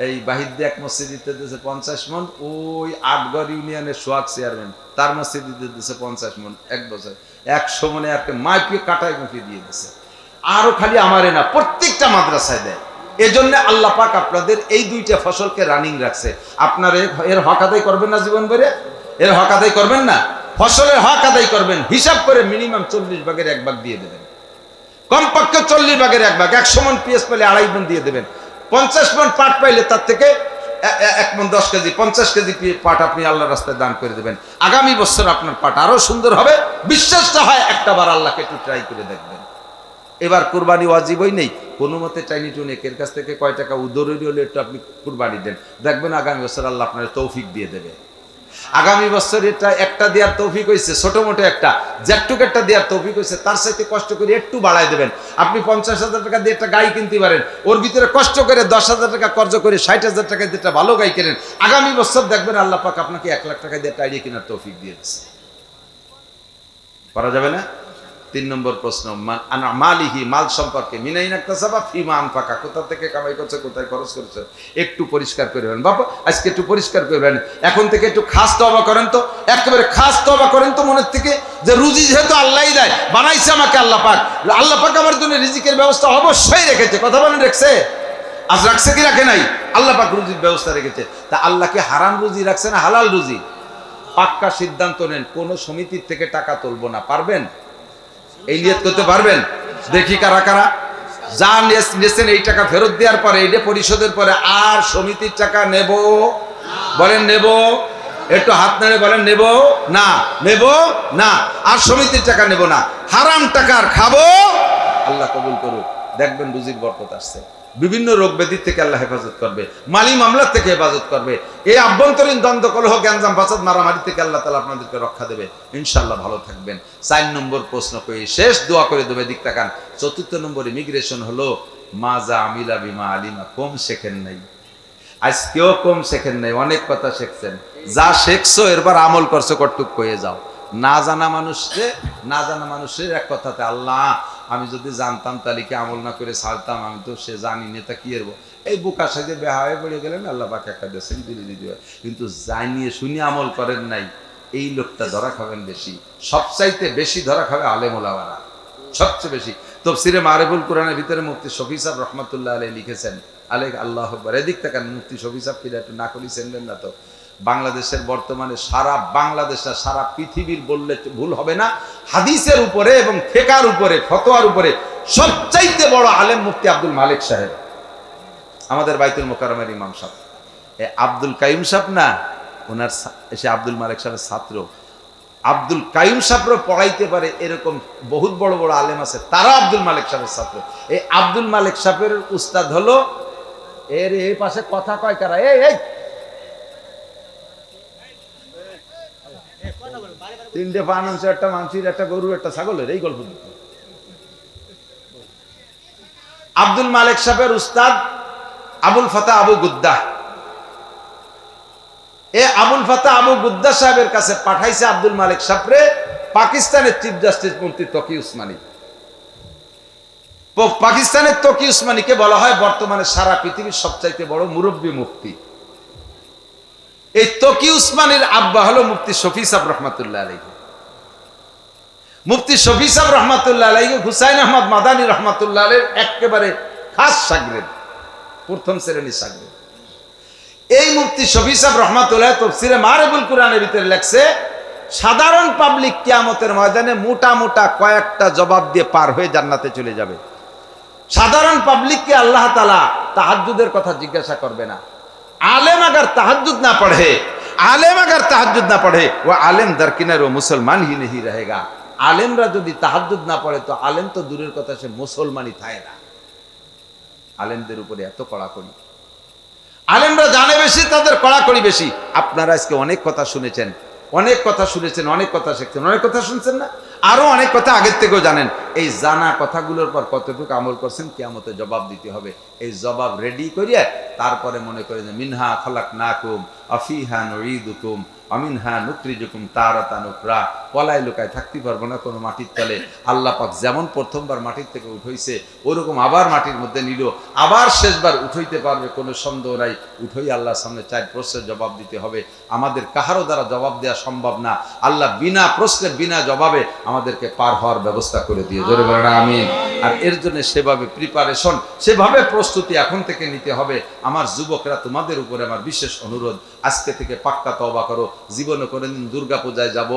এই বাহিদ্দে 1 মসজিদে দিয়েছে 50 মন, ওই 8 গড় ইউনিয়নের সোহাগ চেয়ারম্যান তার মসজিদে দিয়েছে 50 মন, 1 বছর 100 মনে একটা মাইপিয়ে কাটায় মুখে দিয়ে দিয়েছে। আরো খালি আমারে না, প্রত্যেকটা মাদ্রাসায় দেয়। এজন্য আল্লাহ পাক আপনাদের এই দুইটা ফসলকে রানিং রাখছে। আপনারা এর হক আদায় করবেন না জীবন ভরে? এর হক আদায় করবেন না? ফসলের হক আদায় করবেন, হিসাব করে মিনিমাম 40 ভাগের 1 ভাগ দিয়ে দেবেন, কমপক্ষে 40 ভাগের 1 ভাগ। 100 মণ পেঁয়াজ পাইলে 2.5 মণ দিয়ে দেবেন। 50 মণ পাট পাইলে তার থেকে 1 মণ 10 কেজি 50 কেজি পাট আপনি আল্লাহর রাস্তায় দান করে দেবেন। আগামী বছর আপনার পাট আরো সুন্দর হবে। বিশ্বাসটা হয় একটাবার আল্লাহকে একটু ট্রাই করে দেখবেন। এবার কুরবানি ওয়াজিবই নেই, কোনো মতে চাইনি টুনে এর কাছ থেকে কয় টাকা উদরি হলে একটু আপনি কুরবানি দেন, দেখবেন আগামী বছর আল্লাহ আপনার তৌফিক দিয়ে দেবে। আগামী বছর এটা একটা দেওয়ার তৌফিক হয়েছে, ছোট মোটো একটা জ্যাকটুক একটা দেওয়ার তৌফিক হয়েছে, তার সাথে কষ্ট করে একটু বাড়ায় দেবেন। আপনি 50,000 টাকা দিয়ে একটা গাই কিনতে পারেন, ওর ভিতরে কষ্ট করে 10,000 টাকা খরচ করে 60,000 টাকা দিয়ে একটা ভালো গাই কেনেন। আগামী বছর দেখবেন আল্লাহ পাক আপনাকে 1 লাখ টাকা দিয়ে একটা আইডিয়া কেনার তৌফিক দিয়ে দিচ্ছে। করা যাবে না? 3 নম্বর প্রশ্ন, মালিহি, মাল সম্পর্কে, মিনাইন ইকতাসাবা ফিমা আনফাকা, কোথা থেকে কামাই করছে, কোথায় খরচ করেছে, একটু পরিষ্কার করবেন। বাবা আজকে একটু পরিষ্কার করবেন, এখন থেকে একটু খাস তওবা করেন তো, একেবারে খাস তওবা করেন তো মনের থেকে, যে রুজি যেহেতু আল্লাহই দেয়, বানাইছে আমাকে আল্লাহ পাক, আল্লাহ পাক আমার জন্য রিজিকের ব্যবস্থা অবশ্যই রেখেছে। কথা বলেন, রেখেছে? আজ রাখছে কি রাখে নাই? আল্লাহ পাক রুজির ব্যবস্থা রেখেছে। তা আল্লাহকে হারাম রুজি রাখছে না হালাল রুজি? পাক্কা সিদ্ধান্ত নেন, কোন সমিতির থেকে টাকা তুলবো না। পারবেন? এই নিয়ত করতে পারবেন? দেখি কারা কারা যা নিয়েছেন এই টাকা ফেরত দেওয়ার পরে, এটা পরিশোধের পরে আর সমিতির টাকা নেব? বলেন নেব? একটু হাত নেড়ে বলেন নেব না, নেব না, আর সমিতির টাকা নেব না, হারাম টাকার খাবো। আল্লাহ কবুল করুক, দেখবেন রুজির বরকত আসছে। বিভিন্ন রোগ ব্যাধি থেকে আল্লাহ হেফাজত করবে, মালি মামলার থেকে হেফাজত করবে, এই আভ্যন্তরীণ দ্বন্দ্ব কলহ গ্যাঞ্জাম ফাসাদ মারামারি থেকে আল্লাহ তাআলা আপনাদেরকে রক্ষা দেবে। ইনশাআল্লাহ ভালো থাকবেন। 4 নম্বর প্রশ্ন কই শেষ, দোয়া করে দেবে, দিক তাকান। 4র্থ নম্বর ইমিগ্রেশন হলো মাজা আমিলা বিমা আলিমা। কম শেখেন নাই, আজকেও কম শেখেন নাই, অনেক কথা শিখছেন। যা শিখছো এরপর আমল করছো, কটুক কয়ে যাও। না জানা মানুষের এক কথাতে, আল্লাহ আমি যদি জানতাম তাহলে কি আমল না করে ছাড়তাম, আমি তো সে জানি নেতা কি এরবো, এই বুকা সাজে বেহা হয়ে পড়ে গেলেন, আল্লাহ পাক একটা দেশেন দিলে দিতে। কিন্তু জানিয়ে শুনি আমল করেন নাই, এই লোকটা ধরা খাবেন বেশি। সবচাইতে বেশি ধরা খাবে আলেম ওলামারা, সবচেয়ে বেশি। তাফসীরে মারিফুল কোরআনের ভিতরে মুফতি শফি সাহেব রহমাতুল্লাহ আলাইহি লিখেছেন, আল্লাহু আকবার, এদিক তাকান, মুফতি শফি সাহেব কি একটু না করি চেনবেন না তো? বাংলাদেশের বর্তমানে সারা বাংলাদেশ, সারা পৃথিবীর বললে ভুল হবে না, হাদিসের উপরে এবং ফিকহের উপরে, ফতোয়ার উপরে সবচাইতে বড় আলেম মুফতি আব্দুল মালিক সাহেব, আমাদের বাইতুল মোকাররমের ইমাম সাহেব। আব্দুল কাইয়ুম সাহেব না, ওনার এসে আব্দুল মালিক সাহেবের ছাত্র। আব্দুল কাইয়ুম সাহেবও পড়াইতে পারে এরকম বহুত বড় বড় আলেম আছে, তারা আব্দুল মালিক সাহেবের ছাত্র। এই আব্দুল মালিক সাহেবের উস্তাদ হলো এর এই পাশে কথা কয় কারা, এই 3টে পান আনছে, একটা মানসির, একটা গরু, একটা ছাগলের, এই গল্প। আব্দুল মালিক সাহেবের উস্তাদ আবুল ফাতা আবু গুদ্দাহ। আবুল ফাতা আবু গুদ্দাহ সাহেবের কাছে পাঠাইছে আব্দুল মালিক সাহেবরে পাকিস্তানের চিফ জাস্টিস মন্ত্রী তকি উসমানী। পাকিস্তানের তকি উসমানীকে বলা হয় বর্তমানে সারা পৃথিবীর সবচাইতে বড় মুরব্বী মুফতি। এই তকি উসমানীর আব্বা হলো মুফতি শফি সাহেব রহমাতুল্লাহ আলাইহি। মুফতি শফি সাহেব রহমাতুল্লাহ আলাইহি হুসাইন আহমদ মাদানী রহমাতুল্লাহ আলাইহির একেবারে খাস শাগরেদ, প্রথম শ্রেণীর শাগরেদ। এই মুফতি শফি সাহেব রহমাতুল্লাহ তাফসীরে মারিফুল কোরআনের ভিতরে লেখছে, সাধারণ পাবলিক কিয়ামতের ময়দানে মোটা মোটা কয়েকটা জবাব দিয়ে পার হয়ে জান্নাতে চলে যাবে। সাধারণ পাবলিককে আল্লাহ তাআলা তাহাজ্জুদের কথা জিজ্ঞাসা করবে না। आलेम अगर तहज्जुद ना पढ़े वो आलेम दरकिनार वो मुसलमान ही नहीं रहेगा। आलेमरा यदि तहज्जुद ना पढ़े तो आलेम तो दूरेर कथा से मुसलमानই থাকে না। आलेमদের উপরে এত কড়াকড়ি, আলেমরা জানে বেশি, তাদের কড়াকড়ি বেশি। আপনারা আজকে অনেক কথা শুনেছেন, অনেক কথা শিখছেন, অনেক কথা শুনছেন না, আরো অনেক কথা আগের থেকেও জানেন। এই জানা কথাগুলোর পর কতটুকু আমল করছেন কিয়ামতে জবাব দিতে হবে। এই জবাব রেডি করিয়ে তারপরে মনে করে যে মিনহা খালাকনাকুম আফিহা নুঈদুকুম আমিনহা নুখরিজুকুম তারাতান উখরা। পলায় লুকায় থাকতে পারবো না কোনো মাটির তলে। আল্লাহ পাক যেমন প্রথমবার মাটির থেকে উঠাইছে ওরকম আবার মাটির মধ্যে নিল, আবার শেষবার উঠাইতে পারবে, কোনো সন্দেহ নাই। উঠেই আল্লাহর সামনে 4 প্রশ্নের জবাব দিতে হবে। আমাদের কাহারও দ্বারা জবাব দেওয়া সম্ভব না। আল্লাহ বিনা প্রশ্নে বিনা জবাবে আমাদেরকে পার হওয়ার ব্যবস্থা করে দিও, জোরে বলেন আমিন। আর এর জন্য সেভাবে প্রিপারেশন, সেভাবে প্রস্তুতি এখন থেকে নিতে হবে। আমার যুবকরা, তোমাদের উপরে আমার বিশেষ অনুরোধ, আজকে থেকে পাক্কা তওবা করো। জীবনে কোনোদিন দুর্গা পূজায় যাব,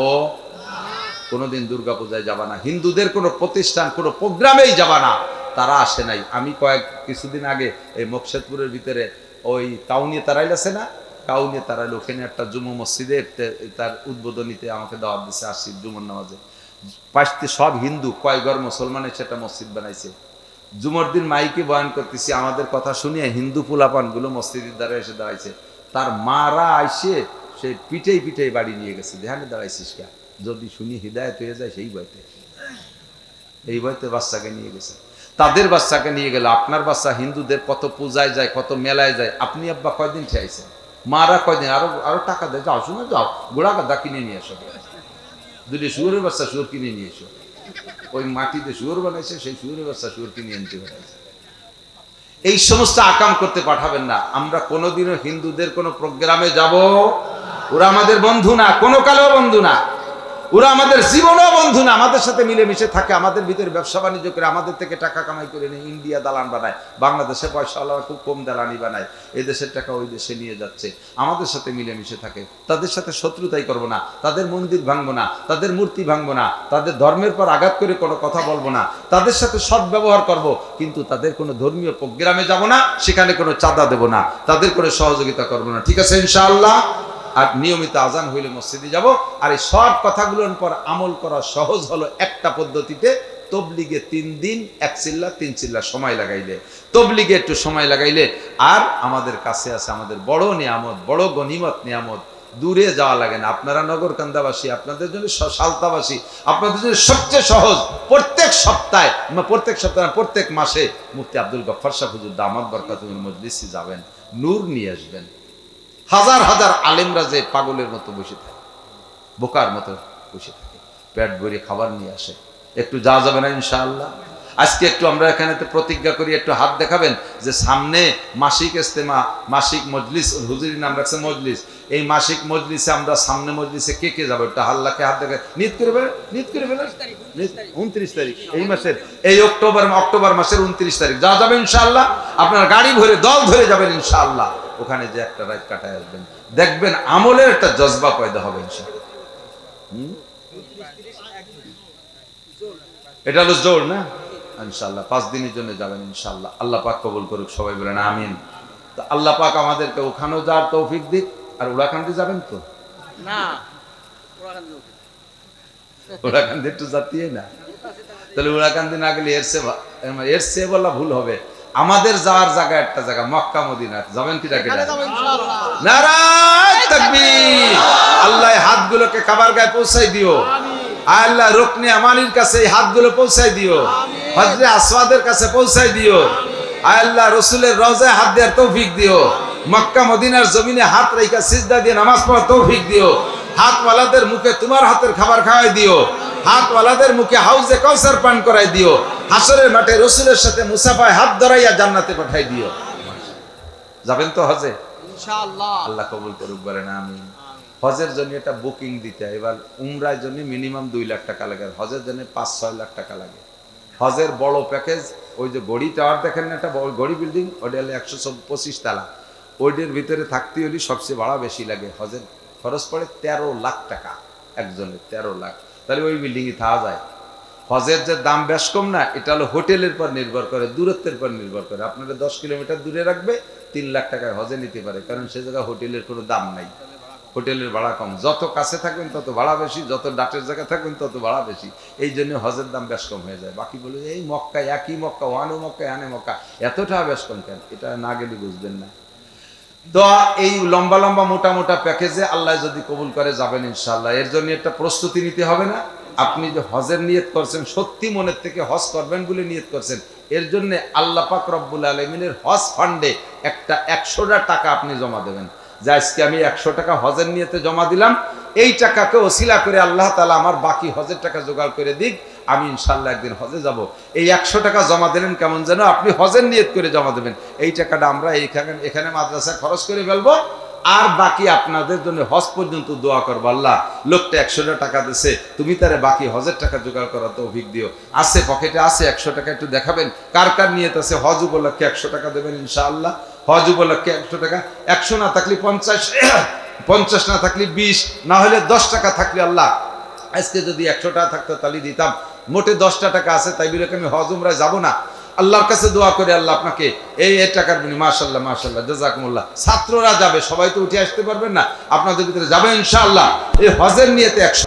কোনোদিন দুর্গা পূজায় যাবা না। হিন্দুদের কোনো প্রতিষ্ঠান, কোনো প্রোগ্রামেই যাবা না, তারা আসে নাই। আমি কিছুদিন আগে এই মকসেদপুরের ভিতরে ওই কাউনিয়া তারাইল আছে না, কাউনিয়া তারাইল, ওখানে একটা জুমা মসজিদে তার উদ্বোধনীতে আমাকে দাওয়াত দিছে, আসি জুমার নামাজে। পাশে সব হিন্দু, কয় ঘর মুসলমানের সেটা মসজিদ বানাইছে। জুমার দিন মাইকে বয়ান করতেছি, আমাদের কথা শুনিয়ে হিন্দু পোলাপান গুলো মসজিদের দ্বারা এসে দাঁড়াইছে। তার মারা আইসে সে পিঠেই পিঠেই বাড়ি নিয়ে গেছে, ধ্যানে দাঁড়াইছিস কে, যদি শুনি হৃদায়ত হয়ে যায় সেই বইতে, এই বইতে বাচ্চাকে নিয়ে গেছে। তাদের বাচ্চাকে নিয়ে গেল। আপনার বাচ্চা হিন্দুদের কত পূজায় যায়, কত মেলায় যায়, আপনি আব্বা কয়দিন খেয়েছেন, মারা কয়দিন, আরো আরো টাকা দেয়, যাও শুনে যাও, গোড়া গাদা কিনে নিয়ে এসো, দুটি শুয়োরের বাচ্চা শুয়োর কিনে নিয়ে এসো। ওই মাটিতে শুয়োর বানাইছে, সেই শুয়োরের বাচ্চা শুয়োর কিনে আনতে বানাইছে। এই সমস্ত আকাম করতে পাঠাবেন না। আমরা কোনোদিনও হিন্দুদের কোনো প্রোগ্রামে যাব, ওরা আমাদের বন্ধু না, কোনো কালেও বন্ধু না, ওরা আমাদের জীবনেও বন্ধু না। আমাদের সাথে মিলেমিশে থাকে, আমাদের ভিতরে ব্যবসা বাণিজ্য করে, আমাদের থেকে টাকা কামাই করে নিয়ে ইন্ডিয়া দালান বানায়, বাংলাদেশে পয়সাওয়ালা খুব কম দালানি বানায়, এই দেশের টাকা ওই দেশে নিয়ে যাচ্ছে। আমাদের সাথে মিলেমিশে থাকে, তাদের সাথে শত্রুতাই করবো না, তাদের মন্দির ভাঙবো না, তাদের মূর্তি ভাঙবো না, তাদের ধর্মের পর আঘাত করে কোনো কথা বলবো না, তাদের সাথে সৎ ব্যবহার করবো, কিন্তু তাদের কোনো ধর্মীয় প্রোগ্রামে যাব না, সেখানে কোনো চাঁদা দেবো না, তাদের কোনো সহযোগিতা করবো না। ঠিক আছে ইনশাআল্লাহ? আর নিয়মিত আজান হইলে মসজিদে যাব। আর এই সব কথাগুলোর পর আমল করা সহজ হলো একটা পদ্ধতিতে, তবলিগে 3 দিন 1 চিল্লা 3 চিল্লা সময় লাগাইলে, তবলিগে একটু সময় লাগাইলে। আর আমাদের কাছে আছে আমাদের বড় নিয়ামত, বড় গনিমত নিয়ামত, দূরে যাওয়া লাগে না। আপনারা নগরকান্দাবাসী, আপনাদের জন্য সালতাবাসী, আপনাদের জন্য সবচেয়ে সহজ, প্রত্যেক সপ্তাহে, প্রত্যেক মাসে মুফতি আব্দুল গফফার সাহেব হুজুর দামাত বরকাতুহুল মজলিসে যাবেন, নূর নিয়ে আসবেন। হাজার হাজার আলেমরা যে পাগলের মতো বসে থাকে, বোকার মতো বসে থাকে, পেট ভরে খাবার নিয়ে আসে, একটু যাওয়া যাবে না ইনশাআল্লাহ? আজকে একটু আমরা এখানে প্রতিজ্ঞা করি, একটু হাত দেখাবেন যে সামনে মাসিক ইজতেমা, মাসিক মজলিস, হুজুরি নাম রাখছে মজলিস, এই মাসিক মজলিসে আমরা সামনে মজলিসে কে কে যাবো, একটা হাল্লাকে হাত দেখা নিয়ত করে ফেলেন, 29 তারিখ এই মাসের, এই অক্টোবর মাসের 29 তারিখ যাওয়া যাবে ইনশাআল্লাহ। আপনার গাড়ি ভরে দল ধরে যাবেন ইনশাআল্লাহ, ওখানে যে একটা রাত কাটায় আসবেন, দেখবেন আমলের একটা জজবা পয়দা হবে ইনশাআল্লাহ। এটা হলো জোর না ইনশাআল্লাহ। 5 দিনের জন্য যাবেন ইনশাআল্লাহ। আল্লাহ পাক কবুল করুক, সবাই বলেন আমিন। তো আল্লাহ পাক আমাদেরকে ওখানেও যাওয়ার তৌফিক দিক। আর উড়াকান্দি যাবেন তো না? উড়াকান্দি একটু যাতিয়ে না, তাহলে উড়াকান্দি না গেলে এর চেয়ে বলা ভুল হবে। আমাদের যাওয়ার জায়গা একটা জায়গা মক্কা মদিনা, যাবেন কি? নারায়ে তাকবীর। আল্লাহ হাতগুলোকে কাবার গায়ে পৌঁছাই দিও, আল্লাহ রুকনে আমানির কাছে এই হাতগুলো পৌঁছাই দিও, হজরে আসওয়াদের কাছে পৌঁছাই দিও, আল্লাহ রসুলের রওজায় হাত দেওয়ার তৌফিক দিও, মক্কা মদিনার জমিনে হাত রেখা সিজদা দিয়ে নামাজ পড়ার তৌফিক দিও, হাতওয়ালাদের মুখে তোমার হাতের খাবার খাওয়াই দিও, হাতওয়ালাদের মুখে হাউজে কাউসার পান করাই দিও, হাসরের মাঠে রসুলের সাথে মুসাফায় হাত ধরাইয়া জান্নাতে পাঠাই দিও। যাবেন তো হজে ইনশাআল্লাহ? আল্লাহ কবুল করুক, বলেন আমিন। হজের জন্য একটা বুকিং দিতে হয়। এবার উমরার জন্য মিনিমাম 2 লাখ টাকা লাগে, হজের জন্য 5-6 লাখ টাকা লাগে। হজের বড় প্যাকেজ, ওই যে গড়ি টাওয়ার দেখেন না, একটা গড়ি বিল্ডিং, ওটা হলে 125 তালা, ওইটার ভিতরে থাকতে হলে সবচেয়ে ভাড়া বেশি লাগে। হজের খরচ পড়ে 13 লাখ টাকা একজনের, 13 লাখ। তাহলে ওই বিল্ডিংয়ে থাকা যায়। হজের যে দাম বেশ কম না, এটা হলো হোটেলের পর নির্ভর করে, দূরত্বের পর নির্ভর করে। আপনারা 10 কিলোমিটার দূরে রাখবে, 3 লাখ টাকায় হজে নিতে পারে, কারণ সে জায়গায় হোটেলের কোনো দাম নাই, হোটেলের ভাড়া কম। যত কাছে থাকবেন তত ভাড়া বেশি, যত ডাটের জায়গায় থাকবেন তত ভাড়া বেশি। এই জন্য হজের দাম বেশ কম হয়ে যায়। বাকি বলে এই মক্কা, একই মক্কা, ওয়ানো মক্কা আনে মক্কা, এতটা বেশ কম কেন? এটা না গেলে বুঝবেন না। তো এই লম্বা লম্বা মোটা মোটা প্যাকেজে আল্লাহ যদি কবুল করে যাবেন ইনশাআল্লাহ। এর জন্য একটা প্রস্তুতি নিতে হবে না? আপনি যে হজের নিয়ত করছেন, সত্যি মনের থেকে হজ করবেন বলে নিয়ত করছেন, এর জন্য আল্লাহ পাক রব্বুল আলামিনের হজ ফান্ডে একটা 100টা টাকা আপনি জমা দেবেন, যে আজকে আমি 100 টাকা হজের নিয়তে জমা দিলাম, এই টাকাকে ওসিলা করে আল্লাহ তাআলা আমার বাকি হজের টাকা জোগাড় করে দিক, আমি ইনশাআল্লাহ একদিন হজে যাব। এই 100 টাকা জমা দিলেন কেমন যেন, আপনি হজের নিয়ত করে জমা দেবেন। এই টাকাটা আমরা এখানে মাদ্রাসায় খরচ করে ফেলবো, আর বাকি আপনাদের জন্য হজ পর্যন্ত দোয়া করবো। আল্লাহ, লোকটা 100 টাকা দিছে, তুমি তারে বাকি হজের টাকা জোগাড় করার তৌফিক দিও। আছে পকেটে আছে 100 টাকা, একটু দেখাবেন কার কার নিয়ত আছে হজ উপলক্ষে 100 টাকা দেবেন ইনশাআল্লাহ। হজ উপলক্ষে 100 টাকা, 100 না থাকলে 50, 50 না থাকলে 20, না হলে 10 টাকা থাকলে আল্লাহ আজকে যদি 100 টাকা থাকতো তাহলে দিতাম। মোটে 10টা টাকা আছে, তাই বলে আমি হজ উমরায় যাব না। আল্লাহর কাছে দোয়া করে আল্লাহ আপনাকে এই টাকার বিনিময়ে মাশাআল্লাহ মাশাআল্লাহ জাযাকুমুল্লাহ। ছাত্ররা যাবে, সবাই তো উঠে আসতে পারবেন না, আপনাদের ভিতরে যাবে ইনশাআল্লাহ। এই হজের নিয়তে 100